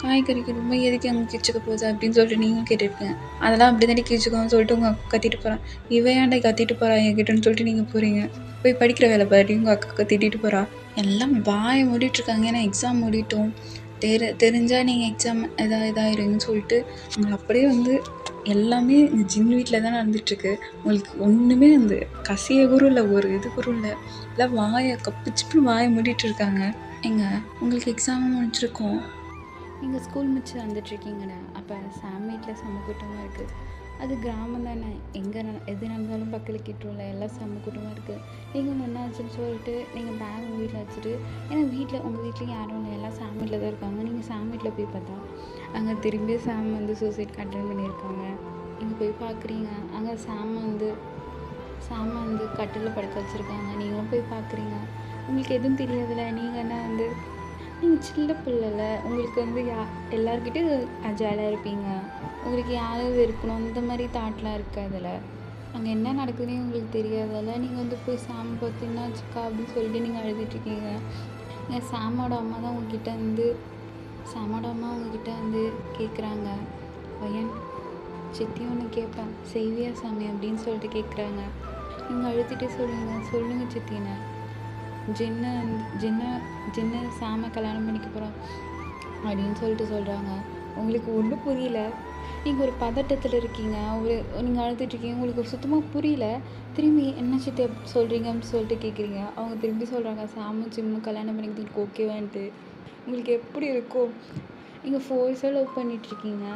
காய்கறிக்கு ரொம்ப எதுக்கு அங்கே கிழிச்சுக்க போகுது அப்படின்னு சொல்லிட்டு நீங்கள் கேட்டிருப்பீங்க. அதெல்லாம் அப்படி தாண்டி கிழிச்சுக்கோன்னு சொல்லிட்டு உங்கள் அக்கா கத்திட்டு போகிறான். ஏன்டா கத்திட்டு போகிறா என்கிட்டன்னு சொல்லிட்டு நீங்கள் போகிறீங்க, போய் படிக்கிற வேலை பாரு, உங்கள் அக்கா திட்டிட்டு போகிறா. எல்லாம் வாயை மூடிட்டுருக்காங்க, ஏன்னா எக்ஸாம் மூடிட்டோம், தெரிஞ்சால் நீங்கள் எக்ஸாம் இதாகிருங்கன்னு சொல்லிட்டு உங்களை அப்படியே வந்து எல்லாமே இந்த ஜின் வீட்டில் தான் நடந்துகிட்ருக்கு. உங்களுக்கு ஒன்றுமே வந்து கசிய குரு இல்லை, ஒரு இது குரு இல்லை, எல்லாம் வாயை கப்பிச்சுப்புன்னு வாயை மூடிட்டு இருக்காங்க. உங்களுக்கு எக்ஸாமும் முடிச்சிருக்கோம், நீங்கள் ஸ்கூல் முடிச்சு வந்துட்டுருக்கீங்கண்ணே. அப்போ சாம் வீட்டில் செம்ம கூட்டமாக இருக்குது, அது கிராமம் தானே, எது நடந்தாலும் பக்கத்தில் கிட்டுரும்ல, எல்லாம் செம்ம கூட்டமாக இருக்குது. நீங்கள் என்னாச்சுன்னு சொல்லிட்டு நீங்கள் பேக் உங்கள் வீட்டில் வச்சுட்டு, ஏன்னா உங்கள் வீட்லேயும் யாரும் இல்லை, எல்லாம் சாம் வீட்டில் தான் இருக்காங்க. நீங்கள் சாம் வீட்டில் போய் பார்த்தா அங்கே திரும்பி சாம் வந்து சூசைட் அட்டெண்ட் பண்ணியிருக்காங்க. நீங்கள் போய் பார்க்குறீங்க, அங்கே சாம் வந்து கட்டிலில் படுக்க வச்சுருக்காங்க. நீங்களும் போய் பார்க்குறீங்க, உங்களுக்கு எதுவும் தெரியாதுல்ல, நீங்கள் என்ன வந்து நீங்கள் சின்ன பிள்ளைல, உங்களுக்கு வந்து எல்லாருக்கிட்டையும் ஜாலியாக இருப்பீங்க, உங்களுக்கு யாராவது இருக்கணும் அந்த மாதிரி தாட்லாம் இருக்காதுல்ல, அங்கே என்ன நடக்குதுன்னு உங்களுக்கு தெரியாதல்ல. நீங்கள் வந்து போய் சாம் பார்த்தீங்கன்னா சிக்கா அப்படின்னு சொல்லிட்டு நீங்கள் அழுதுட்ருக்கீங்க. என் சாமோட அம்மா உங்ககிட்ட வந்து கேட்குறாங்க, பையன் சித்தி ஒன்று கேட்பேன் செய்வியா சாமி அப்படின்னு சொல்லிட்டு கேட்குறாங்க. நீங்கள் அழுதுகிட்டே சொல்லுங்கள் சித்தின்னு, ஜின்னு ஜின்னு ஜின்னு சாமை கல்யாணம் பண்ணிக்க போகிறோம் அப்படின்னு சொல்லிட்டு சொல்கிறாங்க. உங்களுக்கு ஒன்றும் புரியல, நீங்கள் ஒரு பதட்டத்தில் இருக்கீங்க, நீங்கள் அழுதுட்ருக்கீங்க, உங்களுக்கு சுத்தமாக புரியல. திரும்பி என்ன சித்தி சொல்கிறீங்க அப்படின்னு சொல்லிட்டு கேட்குறீங்க. அவங்க திரும்பி சொல்கிறாங்க சாமும் ஜிம்மும் கல்யாணம் பண்ணிக்கிறது எனக்கு ஓகேவான்ட்டு. உங்களுக்கு எப்படி இருக்கும்? நீங்கள் ஃபோர்ஸாக லவ் பண்ணிகிட்ருக்கீங்க.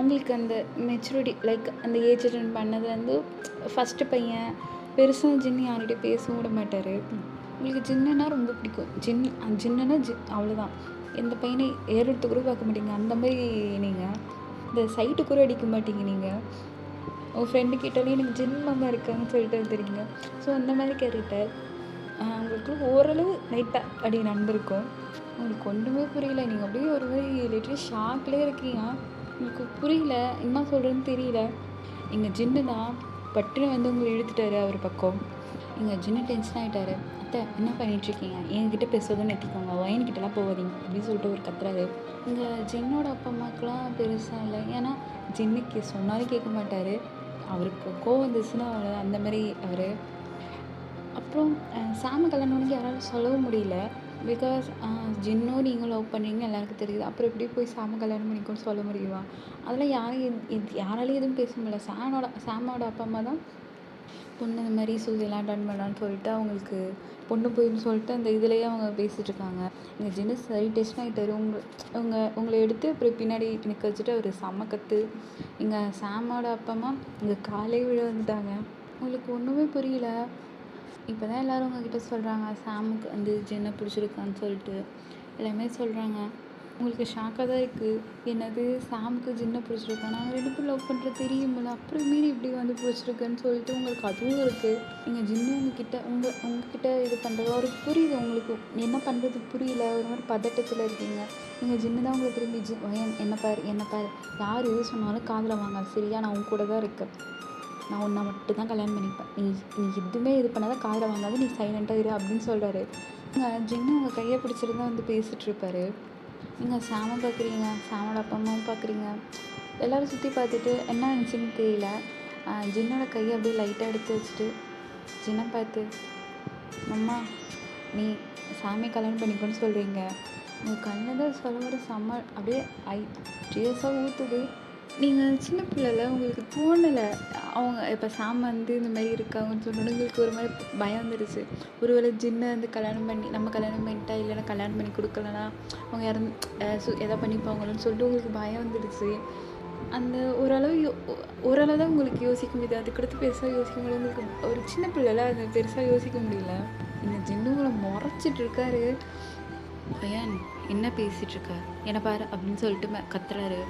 உங்களுக்கு அந்த மெச்சூரிட்டி லைக் அந்த ஏஜ் அட்டன் பண்ணது வந்து ஃபஸ்ட்டு பையன் பெருசாக ஜின்னு யார்கிட்டையும் பேசவும் விட மாட்டார். உங்களுக்கு ஜின்னுன்னா ரொம்ப பிடிக்கும். ஜின்னுன்னா அவ்வளோதான். எந்த பையனை ஏறெடுத்து கூட பார்க்க மாட்டீங்க. அந்த மாதிரி நீங்கள் இந்த சைட்டு கூட அடிக்க மாட்டீங்க. நீங்கள் உங்கள் ஃப்ரெண்டு கிட்டாலே எனக்கு ஜின் மாமா இருக்காங்கன்னு சொல்லிட்டு வந்துடுறீங்க. ஸோ அந்த மாதிரி கேரக்டர் உங்களுக்கு ஓரளவு லைட்டாக அப்படி நடந்திருக்கும். உங்களுக்கு ஒன்றுமே புரியல. நீங்கள் அப்படியே ஒரு மாதிரி லிட்டரலி ஷாக்லேயே இருக்கீங்க. உங்களுக்கு புரியல, என்ன சொல்கிறேன்னு தெரியல. எங்கள் ஜின்னு தான் பட்டுன்னு வந்து உங்களை இழுத்துட்டாரு அவர் பக்கம். எங்கள் ஜின்னு டென்ஷன் ஆகிட்டாரு. அத்தை என்ன பண்ணிகிட்ருக்கீங்க, என்கிட்ட பேசுவதுன்னு நிறுத்திக்கோங்க, ஒயன்கிட்டலாம் போகாதீங்க அப்படின்னு சொல்லிட்டு ஒரு கத்துறாரு. இங்கே ஜின்னோட அப்பா அம்மாக்கெலாம் பெருசாக இல்லை. ஏன்னா ஜின்னுக்கு சொன்னாலும் கேட்க மாட்டார். அவருக்கு கோவம் வந்துச்சுன்னா அவ்வளோ அந்த மாதிரி அவர். அப்புறம் சாமி கல்யாணம் யாராலும் சொல்லவும் முடியல. பிகாஸ் ஜின்னும் நீங்கள் லவ் பண்ணுறீங்க எல்லாருக்கும் தெரியுது. அப்புறம் எப்படி போய் சாம கல்யாணம் பண்ணிக்கோன்னு சொல்ல முடியுமா? அதெல்லாம் யாராலையும் எதுவும் பேச முடியல. சாமோட அப்பா அம்மா தான் பொண்ணு இந்த மாதிரி சூரியெல்லாம் அட்டன் பண்ணலான்னு சொல்லிட்டு அவங்களுக்கு பொண்ணு போயின்னு சொல்லிட்டு அந்த இதுலேயே அவங்க பேசிகிட்ருக்காங்க. எங்கள் ஜின்னு சரி டென்ஷன் ஆகிட்டாரு. உங்களை எடுத்து அப்புறம் பின்னாடி நிற்க வச்சுட்டு அவர் செம்ம கற்று. எங்கள் சாமோட அப்பா அம்மா எங்கள் காலே விழ வந்துட்டாங்க. உங்களுக்கு ஒன்றுமே புரியல. இப்போ தான் எல்லோரும் உங்ககிட்ட சொல்கிறாங்க சாமுக்கு வந்து ஜின்னை பிடிச்சிருக்கான்னு சொல்லிட்டு எல்லாமே சொல்கிறாங்க. உங்களுக்கு ஷாக்காக தான் இருக்குது. என்னது சாமுக்கு ஜின்னை பிடிச்சிருக்கா? நாங்கள் 2 பேரும் லவ் பண்ணுறது தெரியுமில்ல, அப்புறம் மீறி இப்படி வந்து பிடிச்சிருக்குன்னு சொல்லிட்டு உங்களுக்கு அதுவும் இருக்குது. நீங்கள் ஜின்னு உங்ககிட்ட இது பண்ணுறது அவருக்கு புரியுது. உங்களுக்கு என்ன பண்ணுறது புரியல, ஒரு மாதிரி பதட்டத்தில் இருக்கீங்க. நீங்கள் ஜின்னு தான் உங்களை திரும்பி என்ன பாரு யார் எது சொன்னாலும் காதில் வாங்க சரியா, நான் உங்க கூட தான் இருக்கேன், நான் உன்னை மட்டும் தான் கல்யாணம் பண்ணிப்பேன், நீ எதுவுமே இது பண்ணாதான் காதில் வாங்காது, நீ சைலண்ட்டாக இரு அப்படின்னு சொல்கிறாரு. ஜின்னு உங்கள் கையை பிடிச்சிருந்தா வந்து பேசிகிட்டு இருப்பாரு. நீங்கள் சாமை பார்க்குறீங்க, சாமோட அப்பா அம்மாவும் பார்க்குறீங்க. எல்லோரும் சுற்றி பார்த்துட்டு என்ன நினச்சின்னு தெரியல. ஜின்னோட கையை அப்படியே லைட்டாக எடுத்து வச்சுட்டு ஜின்னை பார்த்து, அம்மா நீ சாமியை கல்யாணம் பண்ணிக்கோன்னு சொல்கிறீங்க, உங்கள் கண்ணை தான் சொல்ல வர செம்ம அப்படியே டீயர்ஸாக ஊற்றுது. நீங்கள் சின்ன பிள்ளைல உங்களுக்கு தோணலை அவங்க இப்போ சாமி வந்து இந்த மாதிரி இருக்காங்கன்னு சொன்னோன்னு உங்களுக்கு ஒரு மாதிரி பயம் வந்துடுச்சு. ஒருவேளை ஜின்னை வந்து கல்யாணம் பண்ணி நம்ம கல்யாணம் பண்ணிட்டா இல்லைன்னா கல்யாணம் பண்ணி கொடுக்கலன்னா அவங்க யாரும் எதை பண்ணிப்பாங்களோன்னு சொல்லிட்டு உங்களுக்கு பயம் வந்துடுச்சு. அந்த ஓரளவு தான் உங்களுக்கு யோசிக்க முடியுது. அதுக்கடுத்து பெருசாக யோசிக்க முடியாது. உங்களுக்கு ஒரு சின்ன பிள்ளைல அது பெருசாக யோசிக்க முடியல. இந்த ஜின்னு உங்களை முறைச்சிட்டு இருக்காரு. பையன் என்ன பேசிகிட்ருக்க, என்னை பாரு அப்படின்னு சொல்லிட்டு கத்துறாரு.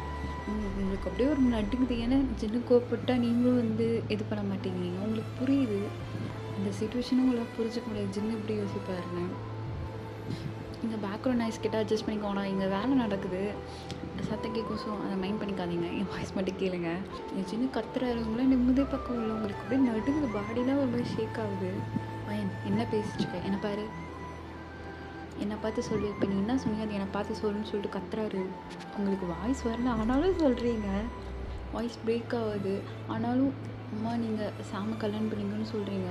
உங்களுக்கு அப்படியே ஒரு நடுங்குது. ஏன்னா ஜின்னு கோவப்பட்டால் நீங்களும் வந்து இது பண்ண மாட்டேங்கிறீங்க. உங்களுக்கு புரியுது அந்த சுச்சுவேஷனும் உங்களால் புரிஞ்சிக்க முடியாது. ஜின்னு இப்படி யோசிப்பாருன்னு. இங்கே பேக்ரவுண்ட் நாய்ஸ் கிட்ட அட்ஜஸ்ட் பண்ணிக்கோங்க. இங்கே வேலை நடக்குது, சத்தம் கேட்கும். ஸோ அதை மைண்ட் பண்ணிக்காதீங்க, என் வாய்ஸ் மட்டும் கேளுங்க. என் சின்ன கத்துறாருங்களாம் நிம்மதியே பக்கம் இல்லை. உங்களுக்கு அப்படியே நடுங்குது, பாடிலாம் ஒரு மாதிரி ஷேக் ஆகுது. பையன் என்ன பேசிட்டுருக்க, என்னை பாரு, என்னை பார்த்து சொல்லு, இப்போ நீ என்ன சொன்னீங்க அது என்னை பார்த்து சொல்லுன்னு சொல்லிட்டு கத்துறாரு. உங்களுக்கு வாய்ஸ் வரல ஆனாலும் சொல்கிறீங்க, வாய்ஸ் பிரேக் ஆகுது. ஆனாலும் அம்மா நீங்கள் சாமி கல்யாணம் பண்ணிங்கன்னு சொல்கிறீங்க.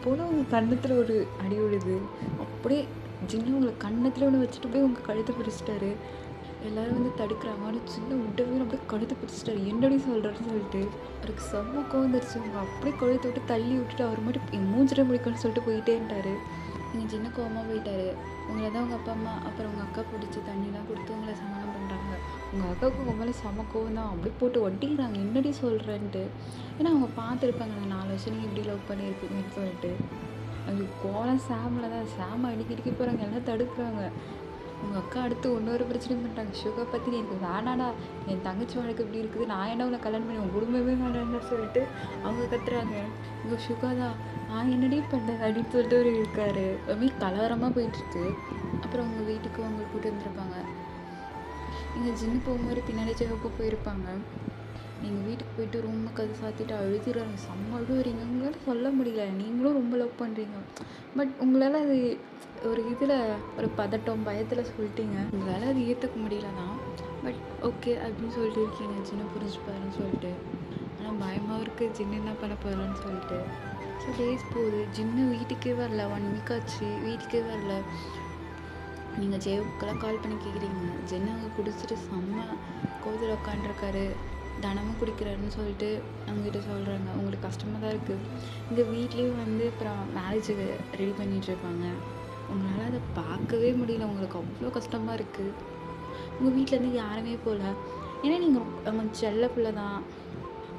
போல் உங்கள் கண்ணத்தில் ஒரு அடி விழுது. அப்படியே ஜின்னு உங்களை கண்ணத்தில் ஒன்று வச்சுட்டு போய் உங்கள் கழுத்தை பிடிச்சிட்டாரு. எல்லோரும் வந்து தடுக்கிறாங்க. ஆனால் சின்ன விட்டவே அப்படியே கழுத்தை பிடிச்சிட்டாரு. என்னடி சொல்கிறேன்னு சொல்லிட்டு அவருக்கு செம்ம கோவந்துருச்சு. அவங்க அப்படியே கழுத்தை விட்டு தள்ளி விட்டுட்டு அவர் மட்டும் என் மூஞ்சிட முடிக்கணும்னு சொல்லிட்டு போயிட்டேன்ட்டாரு. நீங்கள் சின்ன கோவமாக போயிட்டாரு. உங்களை தான் உங்கள் அப்பா அம்மா அப்புறம் உங்கள் அக்கா பிடிச்சி தண்ணிலாம் கொடுத்து உங்களை சமாளம் பண்ணுறாங்க. உங்கள் அக்காவுக்கு உங்கள் மேலே செம கோவம் தான். அப்படியே போட்டு ஒட்டிக்கிறாங்க என்னடி சொல்கிறேன்ட்டு. ஏன்னா அவங்க பார்த்துருப்பாங்க நான் 4 வருஷம் நீங்கள் இப்படி லவ் பண்ணியிருப்பீங்கன்னு சொல்லிட்டு. அது கோலம் சாமில் தான். சாமை அடிக்கடிக்கு போகிறாங்க, எல்லாம் தடுக்கிறாங்க. உங்கள் அக்கா அடுத்து இன்னொரு பிரச்சனை பண்ணுறாங்க. சுகா பற்றி எனக்கு வேணாடா, என் தங்கச்சி வாழ்க்கை இப்படி இருக்குது, நான் என்ன உங்களை கல்யாணம் பண்ணி உங்கள் குடும்பமே வேணான்னு சொல்லிட்டு அவங்க கத்துறாங்க. உங்கள் சுகா தான் நான் என்னடி பண்ணேன் அப்படின்னு சொல்லிட்டு ஒரு இருக்காரு. அதுமாரி கலவரமாக போயிட்டுருக்கு. அப்புறம் உங்கள் வீட்டுக்கு அவங்க கூட்டு வந்துருப்பாங்க. நீங்கள் ஜின்னு போகும்போது பின்னாடி சிவப்பு போயிருப்பாங்க. நீங்கள் வீட்டுக்கு போயிட்டு ரூமுக்கு அது சாத்திட்டு அழுதுறாங்க. செம்ம அழுவுறீங்க. உங்களால் சொல்ல முடியல, நீங்களும் ரொம்ப லவ் பண்ணுறீங்க. பட் உங்களால் அது ஒரு இதில் ஒரு பதட்டம் பயத்தில் சொல்லிட்டீங்க. உங்களால் அது ஏற்றுக்க முடியல தான். பட் ஓகே அப்படின்னு சொல்லிட்டு இருக்கீங்க, சின்ன புரிஞ்சுப்பாருன்னு சொல்லிட்டு. ஆனால் பயமாக இருக்குது ஜின்னு என்ன பண்ண போகிறான்னு சொல்லிட்டு. ஸோ டேஸ் போகுது, ஜின்னு வீட்டுக்கே வரல. 1 வீக் ஆச்சு, வீட்டுக்கே வரல. நீங்கள் ஜேவுக்கெல்லாம் கால் பண்ணி கேட்குறீங்க, ஜின்னு அவங்க குடிச்சிட்டு செம்ம கோவத்தில் உட்காண்ட்ருக்காரு, தினமும் குடிக்கிறாருன்னு சொல்லிட்டு அவங்ககிட்ட சொல்கிறாங்க. உங்களுக்கு கஷ்டமாக தான் இருக்குது. இங்கே வீட்லேயும் வந்து அப்புறம் மேரேஜுக்கு ரெடி பண்ணிகிட்ருப்பாங்க. உங்களால் அதை பார்க்கவே முடியல, உங்களுக்கு அவ்வளோ கஷ்டமாக இருக்குது. உங்கள் வீட்டிலேருந்து யாருமே போகல, ஏன்னா நீங்கள் அவங்க செல்ல பிள்ளை தான்.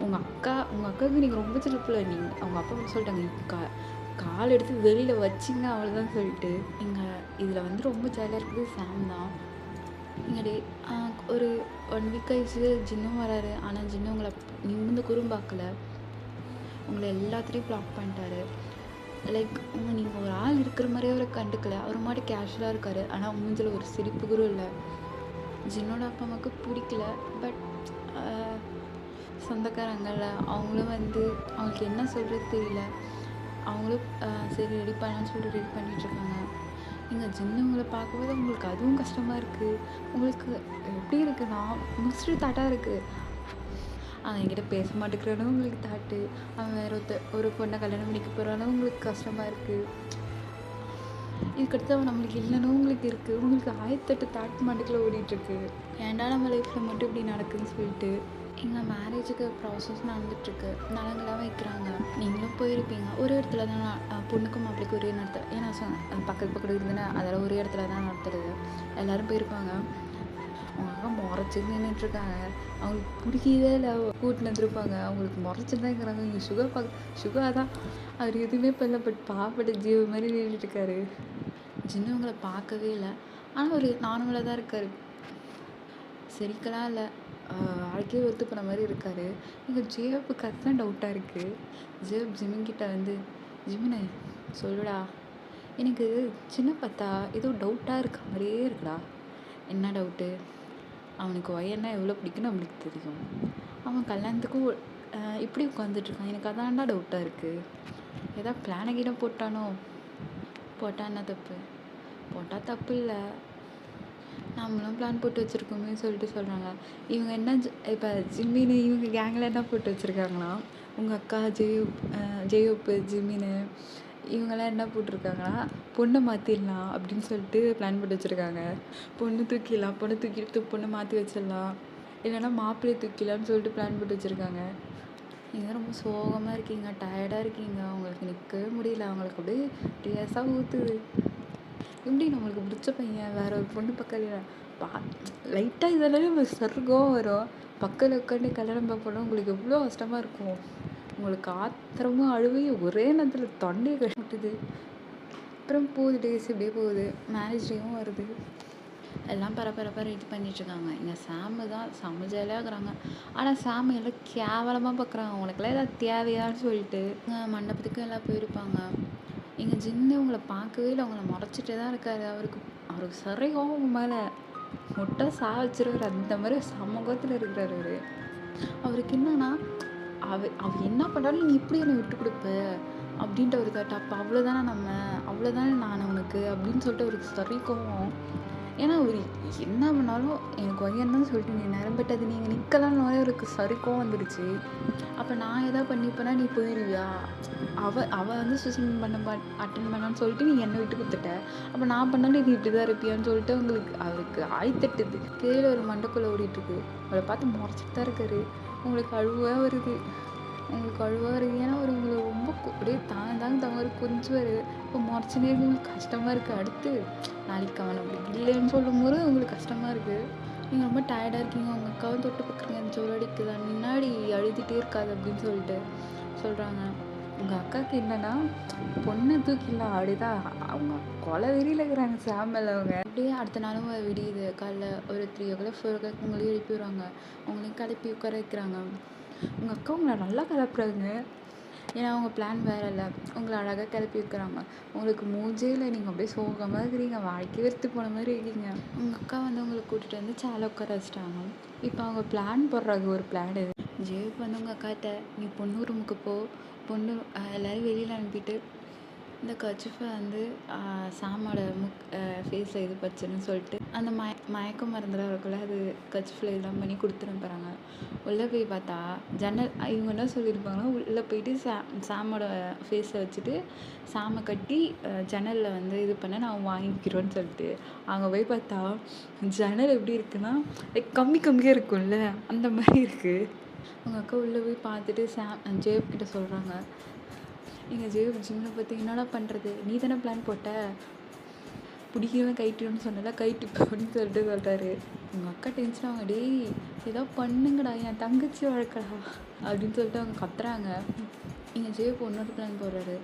உங்கள் அக்காவுக்கு நீங்கள் ரொம்ப சின்ன பிள்ளை. நீங்கள் அவங்க அப்பா வந்து சொல்லிட்டாங்க, கால் எடுத்து வெளியில் வச்சிங்க அவ்வளோதான் சொல்லிட்டு. நீங்கள் இதில் வந்து ரொம்ப ஜாலியாக இருக்குது சாம் தான். நீங்கள் ஒரு 1 வீக் ஆயிடுச்சு, ஜின்னும் வராரு. ஆனால் ஜின்னு உங்களை நிமிர்ந்து குறும்பாக்கல, உங்களை எல்லாத்துலேயும் பிளாக் பண்ணிட்டாரு. லைக் நீங்கள் ஒரு ஆள் இருக்கிற மாதிரியே அவரை கண்டுக்கல, அவர் மாட்டி கேஷுவலாக இருக்கார். ஆனால் மூஞ்சில் ஒரு சிரிப்பு கூட இல்லை. ஜின்னோட அப்பா அம்மாவுக்கு பிடிக்கல. பட் சொந்தக்காரங்கள அவங்களும் வந்து அவங்களுக்கு என்ன சொல்கிறது தெரியல. அவங்களும் சரி ரெடி பண்ணலான்னு சொல்லிட்டு ரெடி பண்ணிகிட்ருக்காங்க. நீங்கள் ஜின்னு உங்களை பார்க்கும்போது உங்களுக்கு அதுவும் கஷ்டமாக இருக்குது. உங்களுக்கு எப்படி இருக்குன்னா மிக்ஸ்டு தாட்டாக இருக்குது. அவன் என்கிட்ட பேச மாட்டேங்கிறானும் உங்களுக்கு தாட்டு, அவன் வேற ஒரு பொண்ணை கல்யாணம் பண்ணிக்க போகிறாலும் உங்களுக்கு கஷ்டமாக இருக்குது. இதுக்கடுத்து அவன் நம்மளுக்கு இல்லைன்னு உங்களுக்கு இருக்குது. உங்களுக்கு 1008 தாட்டு மாட்டுக்குள்ளே ஓடிட்டுருக்கு. ஏன்டா நம்ம லைஃப்பில் மட்டும் இப்படி நடக்குதுன்னு சொல்லிட்டு. எங்கள் மேரேஜுக்கு ப்ராசஸ் நடந்துகிட்ருக்கு, நலங்கெல்லாம் வைக்கிறாங்க. நீங்களும் போயிருப்பீங்க. ஒரு இடத்துல தான் பொண்ணுக்கும் மாப்பிள்ளைக்கு ஒரே நடத்துகிறேன். ஏன்னா பக்கத்து இருந்தேன்னா அதெல்லாம் ஒரே இடத்துல தான் நடத்துறது. எல்லோரும் போயிருப்பாங்க. அவங்க அக்கா முறைச்சி நின்றுட்டுருக்காங்க. அவங்களுக்கு பிடிக்கவே இல்லை. கூட்டின்னு வந்துருப்பாங்க, அவங்களுக்கு முறைச்சி தான் இருக்கிறாங்க. இங்கே சுகா தான் அவர் எதுவுமே பண்ணல. பட் பாப்பட்ட ஜீவ மாதிரி நின்றுட்டுருக்காரு. ஜின்னு அவங்கள பார்க்கவே இல்லை, ஆனால் அவர் நார்மலாக தான் இருக்கார். சரிக்கலாம் இல்லை, வாழ்க்கையே ஒத்து போன மாதிரி இருக்கார். எங்கள் ஜேவுக்கு தான் டவுட்டாக இருக்குது. ஜேவ் ஜிமின்கிட்ட வந்து, ஜிமினை சொல்லுடா, எனக்கு சின்ன பார்த்தா ஏதோ டவுட்டாக இருக்க மாதிரியே இருக்குடா. என்ன டவுட்டு? அவனுக்கு ஒயன்னா எவ்வளோ பிடிக்குன்னு நம்மளுக்கு தெரியும். அவன் கல்யாணத்துக்கும் இப்படி உட்காந்துட்ருக்கான். எனக்கு அதான்டா டவுட்டாக இருக்குது. ஏதாவது பிளானை கீழே போட்டானோ? போட்டால் என்ன தப்பு? போட்டால் தப்பு இல்லை, நம்மளும் பிளான் போட்டு வச்சுருக்கோமே சொல்லிட்டு சொல்கிறாங்க. இவங்க என்ன இப்போ ஜிம்மின்னு இவங்க கேங்கில் என்ன போட்டு வச்சுருக்காங்களாம், உங்கள் அக்கா ஜெயோப்பு ஜிம்மின்னு இவங்கெல்லாம் என்ன போட்டிருக்காங்கன்னா, பொண்ணை மாற்றிடலாம் அப்படின்னு சொல்லிட்டு பிளான் போட்டு வச்சுருக்காங்க. பொண்ணு தூக்கிடலாம், பொண்ணு தூக்கிட்டு பொண்ணை மாற்றி வச்சிடலாம், இல்லைன்னா மாப்பிள்ளையை தூக்கிடலான்னு சொல்லிட்டு பிளான் போட்டு வச்சுருக்காங்க. நீங்கள் ரொம்ப சோகமாக இருக்கீங்க, டயர்டாக இருக்கீங்க, அவங்களுக்கு நிற்கவே முடியல, அவங்களுக்கு அப்படியே டேஸாக ஊற்றுது. எப்படி நம்மளுக்கு பிடிச்ச பையன் வேற ஒரு பொண்ணு பக்கத்தில் லைட்டாக இதெல்லாம் நம்மளுக்கு சர்க்கம் வரும். பக்கத்தில் உட்காந்து கல்யாணம் பார்ப்போம்னா உங்களுக்கு எவ்வளோ கஷ்டமாக இருக்கும். உங்களுக்கு ஆத்திரமும் அழுவையும் ஒரே நேரத்தில் தொண்டையை கட்டுது. அப்புறம் போகுது, டேஸ் இப்படியே போகுது. மேரேஜ் டேவும் வருது. எல்லாம் பரபரப்பாக ரெடி பண்ணிட்டுருக்காங்க. இங்கே சாமு தான் செம்ம ஜாலியாக இருக்கிறாங்க. ஆனால் சாமி எல்லாம் கேவலமாக பார்க்குறாங்க. அவங்களுக்குலாம் ஏதாவது தேவையான்னு சொல்லிட்டு மண்டபத்துக்கு எல்லாம் போயிருப்பாங்க. எங்கள் ஜின்னு உங்களை பார்க்கவே இல்லை, அவங்கள முறைச்சிட்டே தான் இருக்காரு. அவருக்கு சரி கோவம் மேலே முட்டை வச்சிருவார். அந்த மாதிரி சமூகத்தில் இருக்கிறார் அவர். அவருக்கு என்னன்னா, அவர் என்ன பண்ணாலும் நீ இப்படி என்னை விட்டு கொடுப்ப அப்படின்ட்டு ஒரு தாட். அப்போ அவ்வளோதானே நான் உனக்கு அப்படின்னு சொல்லிட்டு அவருக்கு சரி கோவம். ஏன்னா அவர் என்ன பண்ணாலும் எனக்கு ஒய்யன்னு சொல்லிட்டு நீ நிரம்பிட்டது, நீங்கள் நிற்கலான்னு அவருக்கு சரி கோவம் வந்துடுச்சு. அப்போ நான் எதாவது பண்ணிப்பேனா நீ போயிடுவியா? அவள் வந்து சூசைட் அட்டன் பண்ணான்னு சொல்லிட்டு நீ என்னை விட்டு கொடுத்துட்ட. அப்போ நான் பண்ணாலும் நீ இப்படி தான் இருப்பியான்னு சொல்லிட்டு அவருக்கு ஆய்த்தட்டுது. கீழே ஒரு மண்டைக்குள்ளே ஓடிட்டுருக்கு. அவளை பார்த்து முறைச்சிட்டு தான் இருக்காரு. உங்களுக்கு அழுவாக வருது. ஏன்னா அவர் உங்களை ரொம்ப அப்படியே தாங்க கொஞ்சம் இப்போ முறைச்சினே உங்களுக்கு கஷ்டமாக இருக்குது. அடுத்து நாளைக்கு அவன் அப்படி இல்லைன்னு சொல்லும் போது உங்களுக்கு கஷ்டமாக இருக்குது. நீங்கள் ரொம்ப டயர்டாக இருக்கீங்க, உங்கள் அக்காவும் தொட்டு பார்க்குறீங்க, ஜோரடிக்குது, முன்னாடி அழுதுகிட்டே இருக்காது அப்படின்னு சொல்லிட்டு சொல்கிறாங்க. உங்கள் அக்காவுக்கு என்னன்னா, பொண்ணை தூக்கிடலாம் அப்படிதான் அவங்க கொலை வெறியில் இருக்கிறாங்க சாமல். அவங்க அப்படியே அடுத்த நாளும் விடியுது. காலைல ஒரு 3 o'clock 4 o'clock உங்களையும் எழுப்பி விடுறாங்க. அவங்களையும் கிளப்பி உட்கார வைக்கிறாங்க. உங்கள் அக்கா உங்களை நல்லா கிளப்புறாங்க. ஏன்னா அவங்க பிளான் வேறு இல்லை. உங்களை அழகாக கிளப்பி வைக்கிறாங்க. உங்களுக்கு மூஞ்சேல நீங்கள் அப்படியே சோகமாக இருக்கிறீங்க, வாழ்க்கை வெறுத்து போன மாதிரி இருக்கீங்க. உங்கள் அக்கா வந்து உங்களை கூட்டிகிட்டு வந்து சேலை உட்கார வச்சிட்டாங்க. இப்போ அவங்க பிளான் போடுறாங்க ஒரு பிளான். ஜேவுக்கு வந்து உங்கள் அக்காட்ட நீ பொண்ணு ரூமுக்கு போ, பொண்ணு எல்லோரும் வெளியில் அனுப்பிட்டு இந்த கர்ச்சீஃபை வந்து சாமோட ஃபேஸில் இது பச்சுன்னு சொல்லிட்டு அந்த மயக்க மருந்துலாம் இருக்குல்ல, அது கர்ச்சீஃபில் இதெல்லாம் பண்ணி கொடுத்துட்டு போகிறாங்க. உள்ளே போய் பார்த்தா இவங்க என்ன சொல்லியிருப்பாங்கன்னா, உள்ளே போயிட்டு சாமோட ஃபேஸை வச்சுட்டு சாமை கட்டி ஜன்னலில் வந்து இது பண்ண நான் வாங்கிக்கிறோன்னு சொல்லிட்டு அங்கே போய் பார்த்தா ஜன்னல் எப்படி இருக்குன்னா லைக் கம்மியாக இருக்கும்ல, அந்த மாதிரி இருக்குது. அவங்க அக்கா உள்ளே போய் பார்த்துட்டு ஜேப் கிட்ட சொல்கிறாங்க, எங்கள் ஜேப் ஜிம்மை பற்றி என்னடா பண்ணுறது, நீ தானே பிளான் போட்ட, பிடிக்கிறவன் கைட்டுன்னு சொன்னல, கைட்டு அப்படின்னு சொல்லிட்டு சொல்கிறாரு. உங்கள் அக்கா டென்ஷன் அவங்க, டேய் ஏதோ பண்ணுங்கடா, என் தங்கச்சி வழக்கடா அப்படின்னு சொல்லிட்டு அவங்க கத்துறாங்க. எங்கள் ஜேப் இன்னொரு பிளான் போடுறாரு.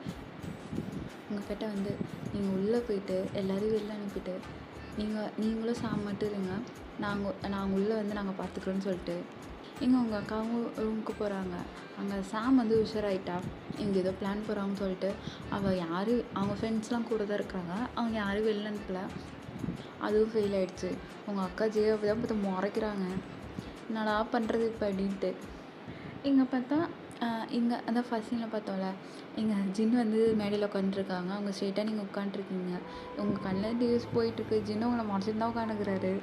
உங்கள் கிட்ட வந்து நீங்கள் உள்ளே போயிட்டு எல்லோரையும் வெளில அனுப்பிட்டு நீங்களும் மட்டும் இருங்க, நாங்கள் உள்ளே வந்து நாங்கள் பார்த்துக்குறோன்னு சொல்லிட்டு உங்கள் அக்காவும் ரூமுக்கு போகிறாங்க. அங்கே சாம் வந்து உஷாராயிட்டா, இங்கே ஏதோ பிளான் போகிறாங்கன்னு சொல்லிட்டு அவங்க ஃப்ரெண்ட்ஸ்லாம் கூட தான் இருக்கிறாங்க, அவங்க யாரும் வெளில அனுப்பலை. அதுவும் ஃபெயில் ஆகிடுச்சு. உங்கள் அக்கா ஜேவை தான் பார்த்து முறைக்கிறாங்க, என்னடா பண்ணுறது இப்போ அப்படின்ட்டு. இங்கே பார்த்தா இங்கே அந்த ஃபர்ஸ்ட் சீனில் பார்த்தோம்ல, எங்கள் ஜின்னு வந்து மேடையில் உட்காந்துருக்காங்க. அவங்க ஸ்ட்ரெயிட்டாக நீங்கள் உட்காந்துருக்கீங்க, உங்கள் கண்ணில் டியூஸ் போயிட்டுருக்கு. ஜின்னு உங்களை முறைச்சிட்டு தான் உட்காந்துக்கிறாரு.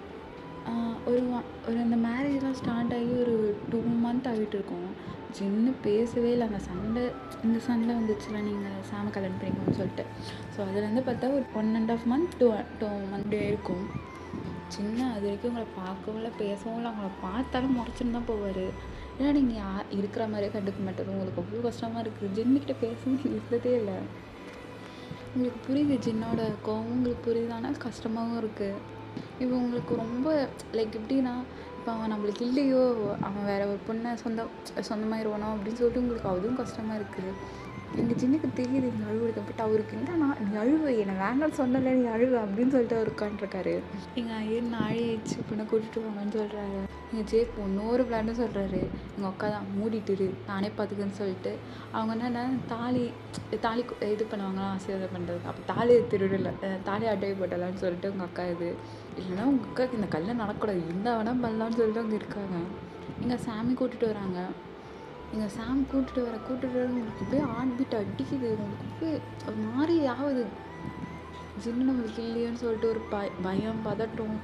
ஒரு அந்த மேரேஜெலாம் ஸ்டார்ட் ஆகி ஒரு 2 month ஆகிட்டு இருக்கும். ஜின்னு பேசவே இல்லை. அந்த இந்த சண்டை வந்துச்சுல, நீங்கள் சாம கல்யாணம் பண்ணிக்கணும்னு சொல்லிட்டு. ஸோ அதுலேருந்து பார்த்தா ஒரு 1.5 month 2 month இருக்கும். சின்ன அது வரைக்கும் உங்களை பார்க்கவும் இல்லை, பேசவும் இல்லை. அவங்கள பார்த்தாலும் முறைச்சின்னு தான் போவார். ஏன்னா நீங்கள் இருக்கிற மாதிரியே கண்டுக்க மாட்டார். உங்களுக்கு அவ்வளோ கஷ்டமாக இருக்குது. ஜின்னுக்கிட்ட பேசவும் இருந்ததே இல்லை. உங்களுக்கு புரியுது ஜின்னோட கோவம், உங்களுக்கு புரியுது. ஆனால் கஷ்டமாகவும் இருக்குது. இப்போ உங்களுக்கு ரொம்ப லைக் எப்படின்னா, இப்போ அவன் நம்மளுக்கு இல்லையோ, அவன் வேறு ஒரு பொண்ணை சொந்தமாயிருவானோ அப்படின்னு சொல்லிட்டு உங்களுக்கு அதுவும் கஷ்டமாக இருக்குது. எங்கள் ஜின்னுக்கு தெரியுது நீ அழுவுறது. பட் அவருக்கு என்னன்னா, நீ அழுவ, என்னை வேண்டாம்னு சொன்னல, நீ அழுவ அப்படின்னு சொல்லிட்டு அவர் உட்காந்துருக்காரு. எங்கள் ஐயர் நாழிச்சு பொண்ணை கூட்டிட்டு வாங்கன்னு சொல்கிறாரு. எங்கள் ஜேப் இன்னொரு பிளான்னு சொல்கிறாரு. எங்கள் அக்கா தான் மூடிட்டுரு, நானே பார்த்துக்குன்னு சொல்லிட்டு அவங்க என்னென்னா தாலி இது பண்ணுவாங்களாம், ஆசீர்வாதம் பண்ணுறது. அப்போ தாலி திருடல, தாலி அட்டை போட்டலான்னு சொல்லிட்டு உங்கள் அக்கா இது இல்லைன்னா உங்கள் அக்காவுக்கு இந்த கல்ல நடக்கூடாது, இருந்தால் வேணால் பண்ணலான்னு சொல்லிட்டு அவங்க இருக்காங்க. எங்கள் சாமி கூட்டிகிட்டு வராங்க. எங்கள் சாமி கூட்டிகிட்டு வர உங்களுக்கு போய் ஹார்ட் பீட் அடிக்குது. உங்களுக்கு போய் ஒரு மாதிரி ஆகுது. ஜின்னு நம்மளுக்கு இல்லையோன்னு சொல்லிட்டு ஒரு பயம், பதட்டம்,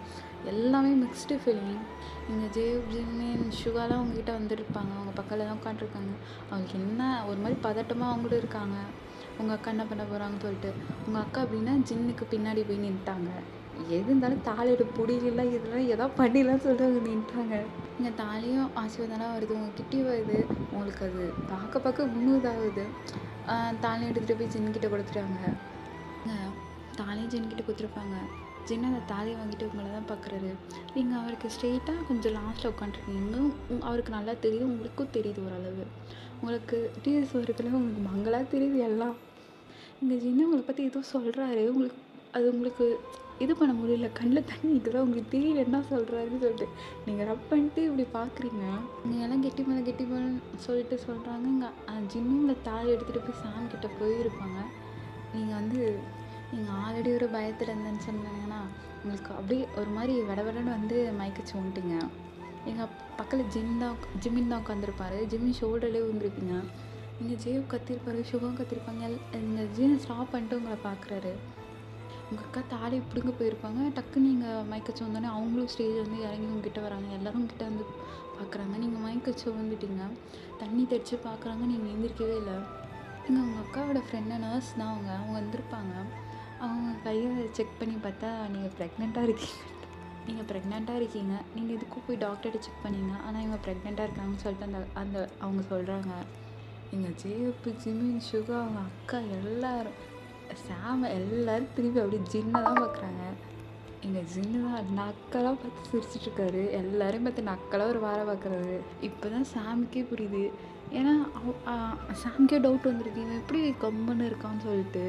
எல்லாமே மிக்ஸ்டு ஃபீலிங். இங்கே ஜின்னு சுகாலாம் அவங்ககிட்ட வந்துருப்பாங்க. அவங்க பக்கத்தில் தான் உட்காந்துருக்காங்க. அவங்களுக்கு என்ன ஒரு மாதிரி பதட்டமாக அவங்களும் இருக்காங்க. உங்கள் அக்கா என்ன பண்ண போகிறாங்கன்னு சொல்லிட்டு. உங்கள் அக்கா அப்படின்னா ஜின்னுக்கு பின்னாடி போய் நின்றுட்டாங்க. எது இருந்தாலும் தாலியோட பிடிக்கலாம், இதெல்லாம் எதோ பண்ணிடலாம்னு சொல்லிட்டு அவங்க நின்றுட்டாங்க. இங்கே தாலியும் ஆசீர்வாதம்லாம் வருது, உங்கள் கிட்டே வருது. உங்களுக்கு அது பார்க்க முன்னுதாகுது. தாலியும் எடுத்துகிட்டு போய் ஜின்கிட்ட கொடுத்துட்டாங்க. தாலியும் ஜின்கிட்ட கொடுத்துருப்பாங்க. ஜின்னு அந்த தாலியை வாங்கிட்டு உங்களை தான் பார்க்குறாரு. நீங்கள் அவருக்கு ஸ்ட்ரெயிட்டாக கொஞ்சம் லாஸ்ட்டில் உட்காந்துருக்கீங்க. அவருக்கு நல்லா தெரியுது, உங்களுக்கும் தெரியுது ஓரளவு. உங்களுக்கு டீஸ் வருதுல, உங்களுக்கு மங்களாக தெரியுது எல்லாம். இங்கே ஜின்னு உங்களை பற்றி எதுவும் சொல்கிறாரு, உங்களுக்கு இது பண்ண முடியல, கண்ணில் தண்ணி இதெல்லாம் உங்களுக்கு தெரியல என்ன சொல்கிறாருன்னு சொல்லிட்டு நீங்கள் ரப் பண்ணிட்டு இப்படி பார்க்குறீங்க. நீங்கள் எல்லாம் கெட்டி மேலே சொல்லிட்டு சொல்கிறாங்க. இங்கே ஜின்னும் இந்த தாலி எடுத்துகிட்டு போய் சாமி கிட்டே போயிருப்பாங்க. நீங்கள் ஆல்ரெடி ஒரு பயத்தில் இருந்தேன்னு சொன்னீங்கன்னா உங்களுக்கு அப்படியே ஒரு மாதிரி விடன்னு வந்து மயக்கச்சு வந்துட்டீங்க. எங்கள் பக்கத்தில் ஜிம்மின் தான் உட்காந்துருப்பாரு. ஜிம்மின் ஷோல்டர்லேயே வந்துருப்பீங்க. நீங்கள் ஜேவ் கத்திருப்பாரு, சுகம் கத்திருப்பாங்க. இந்த ஜீனை ஸ்டாப் பண்ணிட்டு உங்களை பார்க்குறாரு. உங்கள் அக்கா தாலி பிடுங்க போயிருப்பாங்க. டக்குன்னு நீங்கள் மயக்கச்சு வந்தோடனே அவங்களும் ஸ்டேஜ் வந்து இறங்கி உங்ககிட்ட வராங்க. எல்லோரும் கிட்ட வந்து பார்க்குறாங்க. நீங்கள் மயக்கச்சு வந்துட்டீங்க. தண்ணி தெளித்து பார்க்குறாங்க, நீங்கள் எழுந்திரிக்கவே இல்லை. உங்கள் அக்காவோட ஃப்ரெண்டு நர்ஸ் தான் அவங்க வந்திருப்பாங்க. அவங்க கையை செக் பண்ணி பார்த்தா நீங்கள் ப்ரெக்னெண்ட்டாக இருக்கீங்க. நீங்கள் இதுக்கும் போய் டாக்டர்கிட்ட செக் பண்ணிங்க, ஆனால் இவங்க ப்ரெக்னெண்ட்டாக இருக்காங்கன்னு சொல்லிட்டு அந்த அவங்க சொல்கிறாங்க. எங்கள் ஜேஎப்பு, ஜிமின், சுகா, அவங்க அக்கா எல்லோரும் எல்லோரும் திரும்பி அப்படியே ஜின்னை தான் பார்க்குறாங்க. எங்கள் ஜின்னு தான் நக்கலாக பார்த்து சிரிச்சிட்ருக்காரு. எல்லோரையும் பார்த்து நக்கலாக ஒரு வாரம் பார்க்குறாரு. இப்போ தான் சாமிக்கே புரியுது. ஏன்னா சாமிக்கே டவுட் வந்துருக்கு, இவன் எப்படி கம்முன்னு இருக்கான்னு சொல்லிட்டு.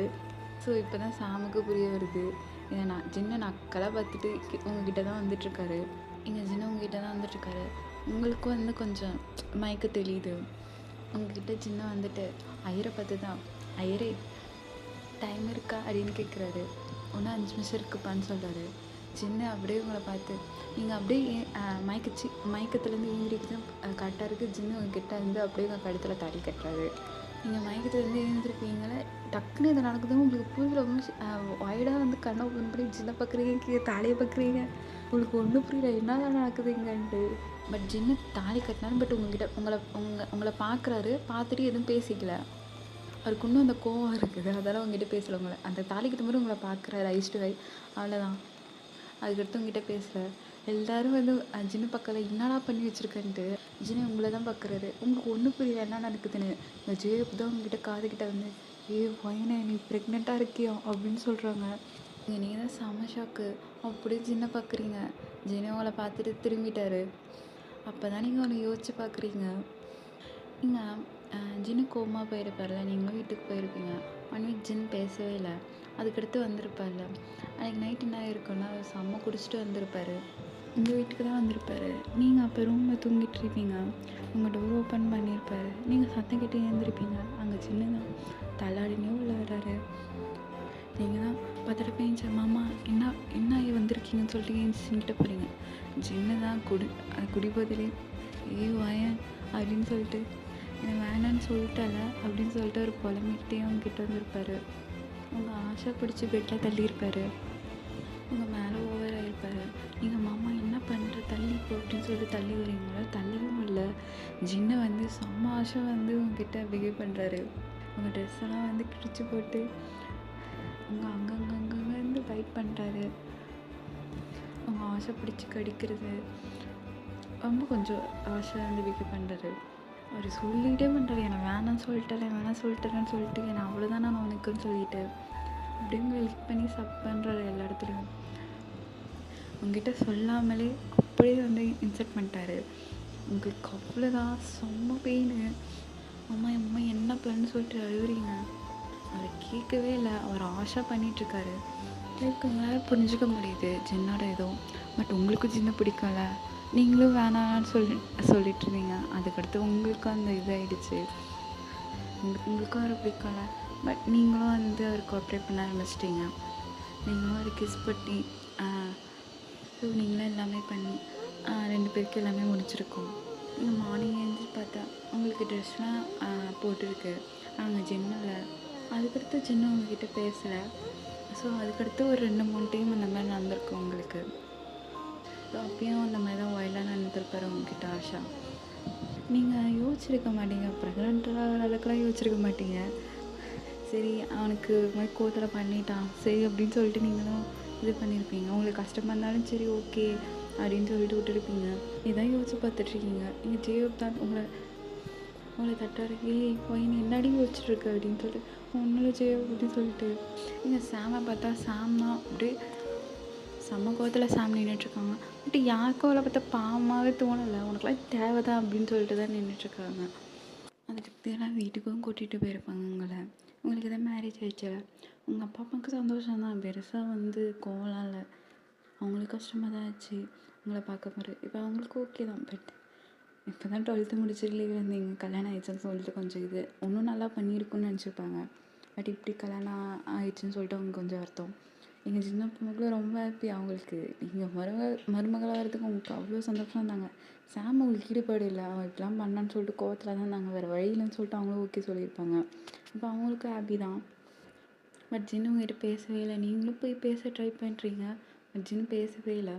ஸோ இப்போ தான் சாமுக்கு புரிய வருது. ஏன்னா ஜின்னை நக்கலாக பார்த்துட்டு உங்ககிட்ட தான் வந்துட்டுருக்காரு. எங்கள் ஜின்னு உங்ககிட்ட தான் வந்துட்டுருக்காரு. உங்களுக்கும் வந்து கொஞ்சம் மயக்க தெரியுது. உங்ககிட்ட ஜின்னை வந்துட்டு ஐயரை பார்த்து தான், ஐயரே டைம் இருக்கா அப்படின்னு கேட்குறாரு. ஒன்று 5 நிமிஷம் இருக்குப்பான்னு சொல்கிறாரு. ஜின்னு அப்படியே உங்களை பார்த்து நீங்கள் அப்படியே மயக்கத்துலேருந்து ஏந்திரிக்கு தான் கரெக்டாக இருக்குது. ஜின்னு உங்ககிட்ட இருந்து அப்படியே உங்கள் கழுத்தில் தாலி கட்டுறாரு. நீங்கள் மயக்கத்துலேருந்து எழுந்திருப்பீங்களே, டக்குன்னு இது நடக்குதுன்னு உங்களுக்கு புரியல. வைடாக வந்து கண்ணை ஓப்பன் பண்ணி ஜின்னை பார்க்குறீங்க, தாலியை பார்க்குறீங்க. உங்களுக்கு ஒன்றும் புரியல என்னதான் நடக்குதுங்கன்ட்டு. பட் ஜின்னு தாலி கட்டினாலும் பட் உங்ககிட்ட உங்களை பார்க்குறாரு. பார்த்துட்டு எதுவும் பேசிக்கல. அவருக்கு இன்னும் அந்த கோவம் இருக்குது, அதெல்லாம் உங்ககிட்ட பேசலை. அந்த தாலி கட்டும் போது உங்களை பார்க்குறாரு ஐஸ் டு ஐ, அவ்வளோதான். அதுக்கடுத்து உங்ககிட்ட பேசல. எல்லோரும் வந்து ஜின்னு பக்கத்தில் என்னடா பண்ணி வச்சுருக்கேன்ட்டு ஜின்னு உங்களை தான் பார்க்குறாரு. உங்களுக்கு ஒன்றும் புரியல என்ன நடக்குதுன்னு. இந்த ஜேப் தான் உங்ககிட்ட காதுகிட்ட வந்து, பையனே நீ ப்ரெக்னெண்ட்டாக இருக்கியா அப்படின்னு சொல்கிறாங்க. நீங்கள் தான் செம ஷாக்கு. அப்படியே ஜின்னை பார்க்குறீங்க. ஜின்னு உங்களை பார்த்துட்டு திரும்பிட்டாரு. அப்போ தான் நீங்கள் அவனை யோசிச்சு பார்க்குறீங்க. நீங்கள் ஜின்னு கோமா போயிருப்பார்ல, நீங்களும் வீட்டுக்கு போயிருப்பீங்க. 1 வீக் ஜின் பேசவே இல்லை. அதுக்கடுத்து வந்திருப்பார்ல, அன்றைக்கி நைட் என்ன இருக்குன்னா செம்ம குடிச்சிட்டு வந்திருப்பார். உங்கள் வீட்டுக்கு தான் வந்திருப்பார். நீங்கள் அப்போ ரூமில் தூங்கிட்டு இருப்பீங்க. உங்கள் டோர் ஓப்பன் பண்ணியிருப்பார். நீங்கள் சத்தம் கேட்டு எழுந்திருப்பீங்க. அங்கே ஜின்னு தான் தள்ளாடினே உள்ள வர்றாரு. நீங்கள் தான் பத்திரப்ப ஏஞ்சி மாமா என்ன வந்திருக்கீங்கன்னு சொல்லிட்டு ஏஞ்சிக்கிட்ட போகிறீங்க. ஜின்னு தான் குடிபோதிலே வாயன் அப்படின்னு சொல்லிட்டு எனக்கு வேணான்னு சொல்லிட்டால அப்படின்னு சொல்லிட்டு ஒரு புலம்பிக்கிட்டே அவங்ககிட்ட வந்திருப்பார். உங்கள் ஆசை பிடிச்சி பெட்டில் தள்ளியிருப்பார். உங்கள் மேலே ஓவர் ஆகிருப்பார். நீங்கள் மாமா என்ன பண்ணுற தள்ளிப்போ அப்படின்னு சொல்லிட்டு தள்ளி வரீங்களா, தள்ளவும் இல்லை. ஜின்னு வந்து செம்ம ஆசை வந்து உங்ககிட்ட பிஹேவ் பண்ணுறாரு. உங்கள் ட்ரெஸ்ஸெல்லாம் வந்து கிழிச்சு போட்டு உங்கள் அங்கங்கே வந்து ஃபைட் பண்ணுறாரு. உங்கள் ஆசை பிடிச்சி கடிக்கிறது, ரொம்ப கொஞ்சம் ஆசை வந்து பிஹேவ் பண்ணுறாரு. அவர் சொல்லிகிட்டே பண்ணுறாரு, என்னை வேணான்னு சொல்லிட்டேன்னு சொல்லிட்டு என்னை அவ்வளோதான் நான் உனக்குன்னு சொல்லிட்டு அப்படின்னு ஹெல்ப் பண்ணி பண்ணுறாரு எல்லா இடத்துலையும். உங்ககிட்ட சொல்லாமலே அப்படியே வந்து இன்சல்ட் பண்ணிட்டாரு. உங்களுக்கு அவ்வளோதான் செம்ம பெயின். அம்மா என்ன பண்ணு சொல்லிட்டு அழுகுறீங்க. அதை கேட்கவே இல்லை. அவர் ஆசை பண்ணிகிட்ருக்காரு. லைக் உங்களால் புரிஞ்சுக்க முடியுது ஜின்னோட ஏதோ. பட் உங்களுக்கு ஜின்னை பிடிக்கல, நீங்களும் வேணான்னு சொல்லிட்டு இருந்தீங்க. அதுக்கடுத்து உங்களுக்கும் அந்த இதாகிடுச்சு. உங்களுக்கும் அவரை பிடிக்கல, பட் நீங்களும் வந்து அவருக்கு கோஆப்ரேட் பண்ண ஆரம்பிச்சிட்டிங்க. நீங்களும் அவரை கிஸ் பண்ணி ஸோ நீங்களும் எல்லாமே பண்ணி 2 பேருக்கு எல்லாமே முடிச்சிருக்கோம். நீங்கள் மார்னிங் எழுந்து பார்த்தா உங்களுக்கு ட்ரெஸ்லாம் போட்டிருக்கு, நாங்கள் ஜின்னில். அதுக்கடுத்து ஜின்னு உங்ககிட்ட பேசலை. ஸோ அதுக்கடுத்து ஒரு 2-3 டைம் அந்த மாதிரி நடந்திருக்கு உங்களுக்கு. ஸோ அப்பயும் அந்த மாதிரி தான் வைல்டாக நடந்துருப்பார் உங்ககிட்ட ஆஷா. நீங்கள் யோசிச்சிருக்க மாட்டீங்க, ப்ரெக்னெண்ட்டாக அளவுக்குலாம் யோசிச்சிருக்க மாட்டீங்க. சரி அவனுக்கு மாதிரி கோத்தில் பண்ணிட்டான் சரி அப்படின்னு சொல்லிட்டு நீங்களும் இது பண்ணியிருப்பீங்க. உங்களுக்கு கஷ்டமாக இருந்தாலும் சரி ஓகே அப்படின்னு சொல்லிட்டு விட்டுருப்பீங்க. இதான் யோசிச்சு பார்த்துட்ருக்கீங்க. நீங்கள் ஜேப் தான் உங்களை தட்டாருக்கு போய் நீ என்னடி யோசிச்சுட்ருக்கு அப்படின்னு சொல்லிட்டு ஒன்றும் ஜேப் அப்படின்னு சொல்லிட்டு நீங்கள் சாமை பார்த்தா சாம் தான் அப்படியே செம்ம கோவத்தில் சாம் நின்றுட்டுருக்காங்க. பட் யாருக்கும் அவளை பார்த்தா பாவமாகவே தோணலை. உனக்குலாம் தேவை தான் அப்படின்னு சொல்லிட்டு தான் நின்றுட்டுருக்காங்க. அதுக்கு எல்லாம் வீட்டுக்கும் கூட்டிகிட்டு போயிருப்பாங்க உங்களை. உங்களுக்கு எதாவது மேரேஜ் ஆகிடுச்சு. உங்கள் அப்பா அம்மாவுக்கு சந்தோஷம் தான், பெருசாக வந்து கோவலாம் இல்லை. அவங்களுக்கு கஷ்டமாக தான் ஆச்சு உங்களை பார்க்க போகிற. இப்போ அவங்களுக்கு ஓகே தான். பட் இப்போ தான் 12th முடிச்சுட்டு லீவ் வந்தீங்க, கல்யாணம் ஆகிடுச்சுன்னு சொல்லிட்டு கொஞ்சம் இது இன்னும் நல்லா பண்ணியிருக்குன்னு நினச்சிருப்பாங்க. பட் இப்படி கல்யாணம் ஆகிடுச்சின்னு சொல்லிட்டு அவங்க கொஞ்சம் வருத்தம். எங்கள் சின்ன பொண்ணுக்குள்ள ரொம்ப ஹாப்பி. அவங்களுக்கு நீங்கள் மருமகளாக வரதுக்கு அவங்களுக்கு அவ்வளோ சந்தோஷம் இருந்தாங்க. சாம் அவங்களுக்கு ஈடுபாடு இல்லை, அவன் இப்படிலாம் பண்ணான்னு சொல்லிட்டு கோவத்தில் தான் நாங்கள் வேறு வழியிலன்னு சொல்லிட்டு அவங்களும் ஓகே சொல்லியிருப்பாங்க. இப்போ அவங்களுக்கும் ஹாப்பி தான். பட் ஜின்னு உங்கள்கிட்ட பேசவே இல்லை. நீங்களும் போய் பேச ட்ரை பண்ணுறீங்க, பட் ஜின்னு பேசவே இல்லை.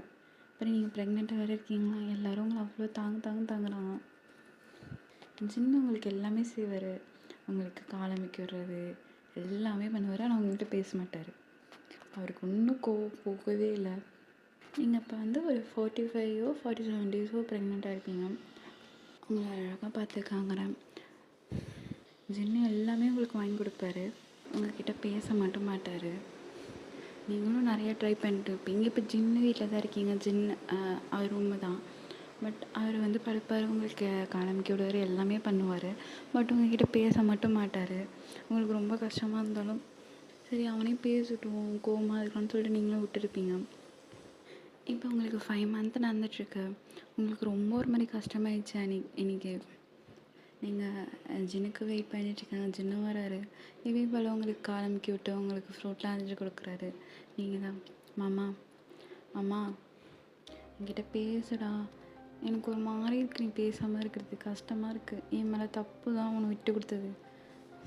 அப்புறம் நீங்கள் ப்ரெக்னெண்ட்டாக வேறு இருக்கீங்களா, எல்லோரும் உங்களை அவ்வளோ தாங்குறாங்க. ஜின்னு உங்களுக்கு எல்லாமே செய்வார். உங்களுக்கு காலமிக்க விடுறது எல்லாமே பண்ணுவார். ஆனால் உங்கள்கிட்ட பேச மாட்டார். அவருக்கு இன்னும் கோவம் போகவே இல்லை. நீங்கள் இப்போ வந்து ஒரு 45 47 டேஸோ ப்ரெக்னெண்ட்டாக இருப்பீங்க. உங்களை அழகாக பார்த்துக்காங்கிற ஜின்னு எல்லாமே உங்களுக்கு வாங்கி கொடுப்பாரு. உங்கள்கிட்ட பேச மட்டும் மாட்டார். நீங்களும் நிறையா ட்ரை பண்ணிட்டு இருப்பீங்க. இப்போ ஜின்னு வீட்டில் தான் இருக்கீங்க. அவர் உண்மை தான். பட் அவர் வந்து படுப்பார், உங்களுக்கு காலமிக்க விடுவார், எல்லாமே பண்ணுவார். பட் உங்கள்கிட்ட பேச மட்டும் மாட்டார். உங்களுக்கு ரொம்ப கஷ்டமாக இருந்தாலும் சரி அவனே பேசிட்டோம் கோவமாக இருக்கான்னு சொல்லிட்டு நீங்களும் விட்டுருப்பீங்க. இப்போ உங்களுக்கு 5 மந்த் நடந்துட்டுருக்கு. உங்களுக்கு ரொம்ப ஒரு மாதிரி கஷ்டமாயிடுச்சு. இன்றைக்கி நீங்கள் ஜின்னுக்கு வெயிட் பண்ணிட்டுருக்காங்க. ஜின்னு வராரு. இதே போல் உங்களுக்கு காலமிக்கி விட்டு உங்களுக்கு ஃப்ரூட்லாம் அரைஞ்சி கொடுக்குறாரு. நீங்கள் தான் மாமா என்கிட்ட பேசுடா, எனக்கு ஒரு மாதிரி இருக்கு, நீ பேசாமல் இருக்கிறது கஷ்டமாக இருக்குது, என் மேலே தப்பு தான் உன்னை விட்டு கொடுத்தது,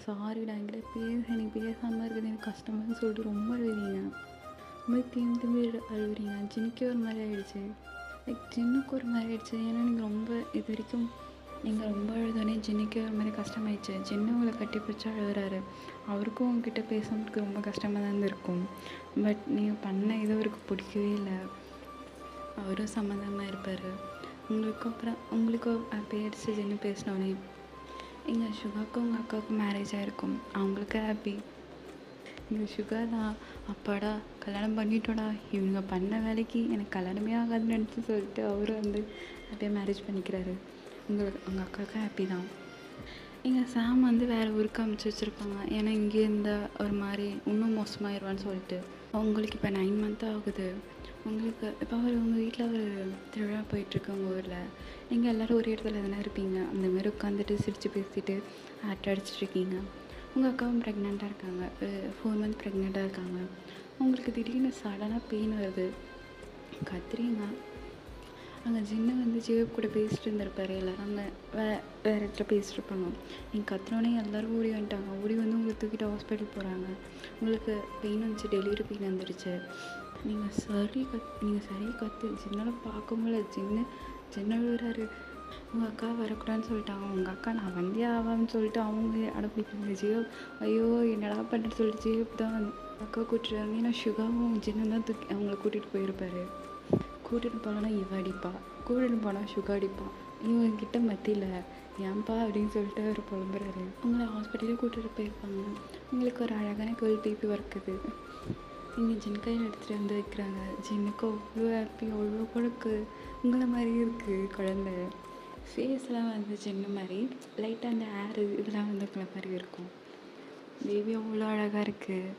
சாரிடா என்கிட்ட எனக்கு பேசாமல் இருக்குது எனக்கு கஷ்டமாக சொல்லிட்டு ரொம்ப அழுவீங்க. ரொம்ப திரும்பி அழுவுறீங்க. ஜின்னுக்கே ஒரு மாதிரி ஆகிடுச்சு. ஜின்னுக்கு ஒரு மாதிரி ஆகிடுச்சு. ஏன்னா நீங்கள் ரொம்ப இது வரைக்கும் நீங்கள் ரொம்ப அழுதோடனே ஜின்னுக்கே ஒரு மாதிரி கஷ்டமாயிடுச்சு. ஜின்னு உங்களை கட்டி பிடிச்சி அழுகுறாரு. அவருக்கும் உங்ககிட்ட பேசுறதுக்கு ரொம்ப கஷ்டமாக தான் இருக்கும். பட் நீங்கள் பண்ண இது அவருக்கு பிடிக்கவே இல்லை. அவரும் சம்மந்தமாக இருப்பார். உங்களுக்கும் பேடிச்சு ஜின்னு பேசினோடனே எங்கள் சுகாவுக்கும் உங்கள் அக்காவுக்கும் மேரேஜ் ஆகிருக்கும். அவங்களுக்கு ஹாப்பி. எங்கள் சுகா தான் அப்பாடா கல்யாணம் பண்ணிட்டோடா, இவங்க பண்ண வேலைக்கு எனக்கு கல்யாணமே ஆகாதுன்னு நினச்சி சொல்லிட்டு அவரும் அப்படியே மேரேஜ் பண்ணிக்கிறாரு. உங்கள் அக்காவுக்கும் ஹாப்பி தான். எங்கள் சாம் வேறு ஊருக்கு அமுச்சு வச்சுருப்பாங்க. ஏன்னா இங்கே இருந்தால் ஒரு மாதிரி இன்னும் மோசமாயிருவான்னு சொல்லிட்டு. உங்களுக்கு இப்போ 9 month ஆகுது. உங்களுக்கு இப்போ உங்கள் வீட்டில் ஒரு திருவிழா போயிட்டுருக்கு உங்கள் ஊரில். நீங்கள் எல்லோரும் ஒரே இடத்துல தானே இருப்பீங்க. அந்தமாதிரி உட்காந்துட்டு சிரித்து பேசிட்டு ஆட்டை அடிச்சிட்ருக்கீங்க. உங்கள் அக்காவும் ப்ரெக்னெண்ட்டாக இருக்காங்க. 4 month ப்ரெக்னெண்ட்டாக இருக்காங்க. உங்களுக்கு திடீர்னு சடனாக பெயின் வருது. கத்துறீங்க. அங்கே ஜின்னு ஜீவப் கூட பேசிட்டு இருந்திருப்பாரு. எல்லோரும் அங்கே வேறு இடத்துல பேசிட்டுருப்பாங்க. நீங்கள் கத்துனோடனே எல்லோரும் ஓடி வந்துட்டாங்க. ஓடி உங்களை தூக்கிட்டு ஹாஸ்பிட்டல் போகிறாங்க. உங்களுக்கு பெயின் வந்துச்சு, டெலிவரி பெயின் வந்துடுச்சு. நீங்கள் சரி கத்து. ஜின்னால் பார்க்க முடியல. ஜின்னு விழுறாரு. உங்கள் அக்கா வரக்கூடாதுன்னு சொல்லிட்டாங்க. உங்கள் அக்கா நான் வந்தே ஆவான்னு சொல்லிட்டு அவங்க அடப்பிடிக்கிறாங்க. ஜியோ ஐயோ என்னடா பண்ணுறது சொல்லிட்டு ஜியோப் தான் அக்கா கூட்டிட்டு வந்து நான் சுகாவும் ஜின்னு தான் தூக்கி அவங்கள கூட்டிகிட்டு போயிருப்பாரு. கூட்டிகிட்டு போனோன்னா இவ அடிப்பா, கூட்டிகிட்டு போனால் சுகா அடிப்பா. இவங்கிட்ட மத்தியில் ஏன்பா அப்படின்னு சொல்லிட்டு அவர் புலம்புறாரு. உங்களை ஹாஸ்பிட்டலே கூட்டிகிட்டு போயிருப்பாங்க. உங்களுக்கு ஒரு அழகான கேர்ள் பேபி இருக்குது. நீங்கள் ஜின் கையில் எடுத்துகிட்டு வைக்கிறாங்க. ஜின்னுக்கு அவ்வளோ ஹாப்பி, அவ்வளோ கொடுக்கு. உங்களை மாதிரி இருக்குது குழந்தை. ஃபேஸ்லாம் ஜின்னு மாதிரி லைட்டாக அந்த ஹேரு இதெல்லாம் உங்களை மாதிரி இருக்கும். பேபி அவ்வளோ அழகாக இருக்குது.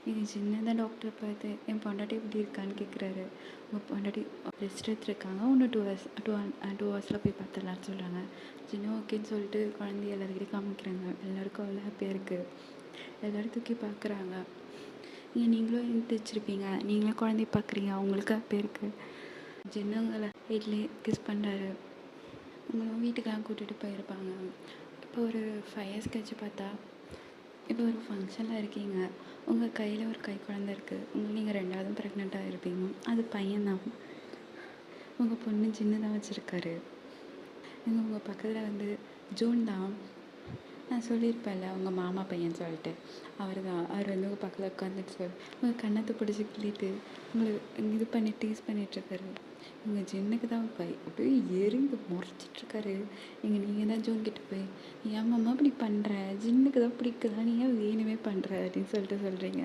நீங்கள் ஜின்னு தான் டாக்டரை பார்த்து என் பொண்டாட்டி எப்படி இருக்கான்னு கேட்குறாரு. உங்கள் பொண்டாட்டி ரெஸ்ட் எடுத்துருக்காங்க. இன்னும் 2 hours போய் பார்த்துடலான்னு சொல்கிறாங்க. ஜின்னு ஓகேன்னு சொல்லிட்டு குழந்தைய எல்லாருக்கிட்டையும் காமிக்கிறாங்க. எல்லாருக்கும் அவ்வளோ ஹாப்பியாக இருக்குது. எல்லோரும் தூக்கி பார்க்குறாங்க. நீங்களும் எடுத்து வச்சுருப்பீங்க. நீங்களும் குழந்தைய பார்க்குறீங்க. அவங்களுக்கு ஹாப்பியாக இருக்குது. ஜின்னு உங்களை வீட்லேயே கிஸ் பண்ணுறாரு. உங்களை வீட்டுக்கெல்லாம் கூட்டிகிட்டு போயிருப்பாங்க. இப்போ ஒரு 5 years கழிச்சு பார்த்தா இப்போ ஒரு ஃபங்க்ஷனில் இருக்கீங்க. உங்கள் கையில் ஒரு கை குழந்தை இருக்குது. நீங்கள் 2வது ப்ரெக்னெண்ட்டாக இருப்பீங்க. அது பையன்தான். உங்கள் பொண்ணு ஜின்னு தான் வச்சுருக்காரு. உங்கள் பக்கத்தில் ஜூன் தான். நான் சொல்லியிருப்பேன்ல உங்கள் மாமா பையன் சொல்லிட்டு அவர் தான். அவர் உங்கள் பக்கத்தில் உட்காந்துட்டு உங்கள் கண்ணத்தை பிடிச்சி கிள்ளிட்டு உங்களை இது பண்ணி டீஸ் பண்ணிகிட்ருக்காரு. உங்கள் ஜின்னுக்கு தான் அப்படியே எரிந்து முறைச்சிட்ருக்காரு. நீங்கள் தான் ஜூன் கிட்ட போய் ஏன் மாமா அப்படி பண்ணுற, ஜின்னுக்கு தான் பிடிக்குதா, நீ ஏன் வேணுமே பண்ணுற அப்படின்னு சொல்கிறீங்க.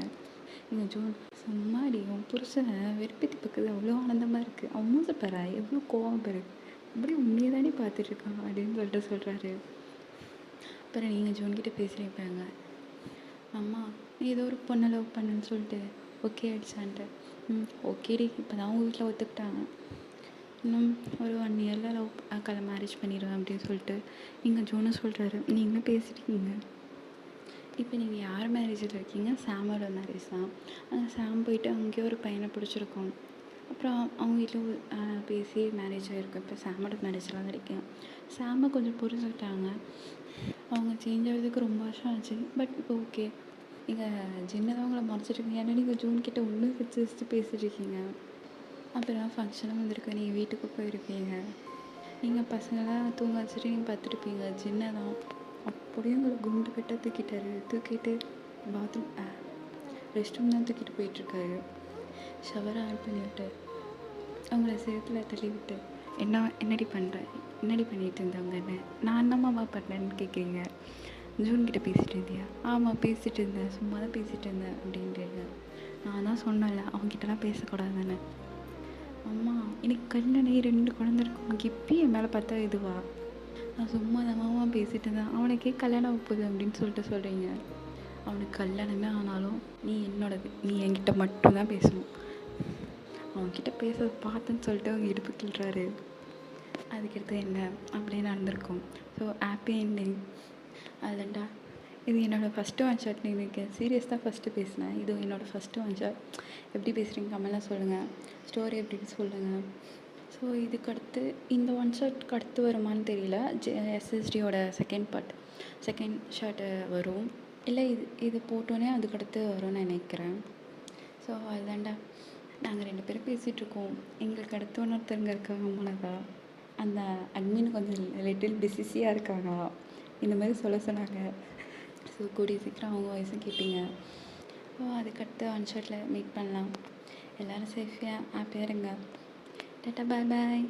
நீங்கள் ஜூன் சும்மாடி உன் புருஷனை வெறுப்பேற்றி பார்க்குது அவ்வளோ ஆனந்தமாக இருக்குது. அவன் மூச பாரு எவ்வளோ கோவம் பாரு, அப்படி உண்மையை தானே பார்த்துட்ருக்கான் அப்படின்னு சொல்கிறாரு. அப்புறம் நீங்கள் ஜூன்கிட்ட பேசியிருப்பாங்க. அம்மா நீ ஏதோ ஒரு பொண்ணை லவ் பண்ணுன்னு சொல்லிட்டு ஓகே ஆகிடுச்சான்ட்டு. ஓகேடி இப்போ தான் உங்கள் வீட்டில் ஒத்துக்கிட்டாங்க. இன்னும் ஒரு 1 yearல மேரேஜ் பண்ணிடுவேன் அப்படின்னு சொல்லிட்டு நீங்கள் ஜூனை சொல்கிறாரு. நீங்களும் பேசிட்டீங்க. இப்போ நீங்கள் யார் மேரேஜில் இருக்கீங்க? சாமோட மேரேஜ் தான். அங்கே சாம் போயிட்டு அங்கேயே ஒரு பையனை பிடிச்சிருக்கோம். அப்புறம் அவங்க வீட்டில் பேசி மேரேஜ் ஆகிருக்கும். இப்போ சாமோட மேரேஜில் தான் இருக்கேன். சாமை கொஞ்சம் புரிஞ்சுக்கிட்டாங்க. அவங்க சேஞ்ச் ஆகிறதுக்கு ரொம்ப வருஷம் ஆச்சு. பட் இப்போ ஓகே. நீங்கள் ஜின்னு தான் உங்களை மறைச்சிட்ருக்கீங்க. ஏன்னா நீங்கள் ஜூன் கிட்ட இன்னும் வச்சு பேசிட்டுருக்கீங்க. அப்புறம் ஃபங்க்ஷனும் வந்திருக்கு. நீங்கள் வீட்டுக்கு போயிருப்பீங்க. நீங்கள் பசங்களாம் தூங்க வச்சுட்டு நீங்கள் பார்த்துருப்பீங்க. ஜின்னு தான் அப்படியே உங்களை குண்டு கட்ட தூக்கிட்டு பாத்ரூம் ரெஸ்ட் ரூம் தான் தூக்கிட்டு போயிட்டுருக்காரு. ஷவரை ஆன் பண்ணிவிட்டு அவங்கள சேத்துல தள்ளி விட்டு என்னடி பண்ணுறேன், என்னடி பண்ணிகிட்டு இருந்தாங்க, என்ன நான் என்னம்மா பண்ணேன்னு கேட்குறீங்க. ஜூன் கிட்ட பேசிகிட்டு இருந்தியா? ஆமாம் பேசிகிட்டு இருந்தேன், சும்மா தான் பேசிகிட்டு இருந்தேன் அப்படின்றீங்க. நான் தான் சொன்னேன்ல அவங்ககிட்டலாம் பேசக்கூடாது தானே. அம்மா எனக்கு கல்யாணம் 2 குழந்தை இருக்கும், உனக்கு இப்பயும் என் மேலே பார்த்தா இதுவா? நான் சும்மா தான்மா பேசிகிட்டு இருந்தேன், அவனுக்கே கல்யாணம் ஆகப்போகுது அப்படின்னு சொல்கிறீங்க. அவனுக்கு கல்யாணமே ஆனாலும் நீ என்னோடது, நீ என்கிட்ட மட்டும்தான் பேசணும். அவன்கிட்ட பேச பார்த்தேன்னு சொல்லிட்டு அவங்க இடுப்பு கிள்றாரு. அதுக்கடுத்து என்ன அப்படியே நடந்திருக்கும். So happy ending. அதுலண்டா இது என்னோடய ஃபஸ்ட்டு 1 shot. நீங்கள் சீரியஸ் தான் ஃபஸ்ட்டு பேசினேன். இது என்னோடய ஃபஸ்ட்டு 1 shot. எப்படி பேசுகிறீங்க கமெண்ட்லாம் சொல்லுங்கள். ஸ்டோரி எப்படின்னு சொல்லுங்கள். ஸோ இதுக்கடுத்து இந்த ஒன் ஷாட்க்கு அடுத்து வருமான்னு தெரியல. எஸ்எஸ்டியோட செகண்ட் ஷாட்டு வரும். இல்லை இது போட்டோன்னே அதுக்கடுத்து வரும்னு நினைக்கிறேன். ஸோ அதுதான்டா நாங்கள் 2 பேரும் பேசிகிட்ருக்கோம். எங்களுக்கு அடுத்து இன்னொருத்தவங்க இருக்காங்க மனதா. அந்த அட்மின் கொஞ்சம் லிட்டில் பிஸியாக இருக்காங்க. இந்த மாதிரி சொன்னாங்க. ஸோ கூடிய சீக்கிரம் அவங்க வாய்ஸும் கேட்பீங்க. ஸோ அதுக்கடுத்து ஒன் ஷாட்டில் மீட் பண்ணலாம். எல்லோரும் சேஃபியாக ஹாப்பியாக இருங்க. டாட்டா பாய் பாய்.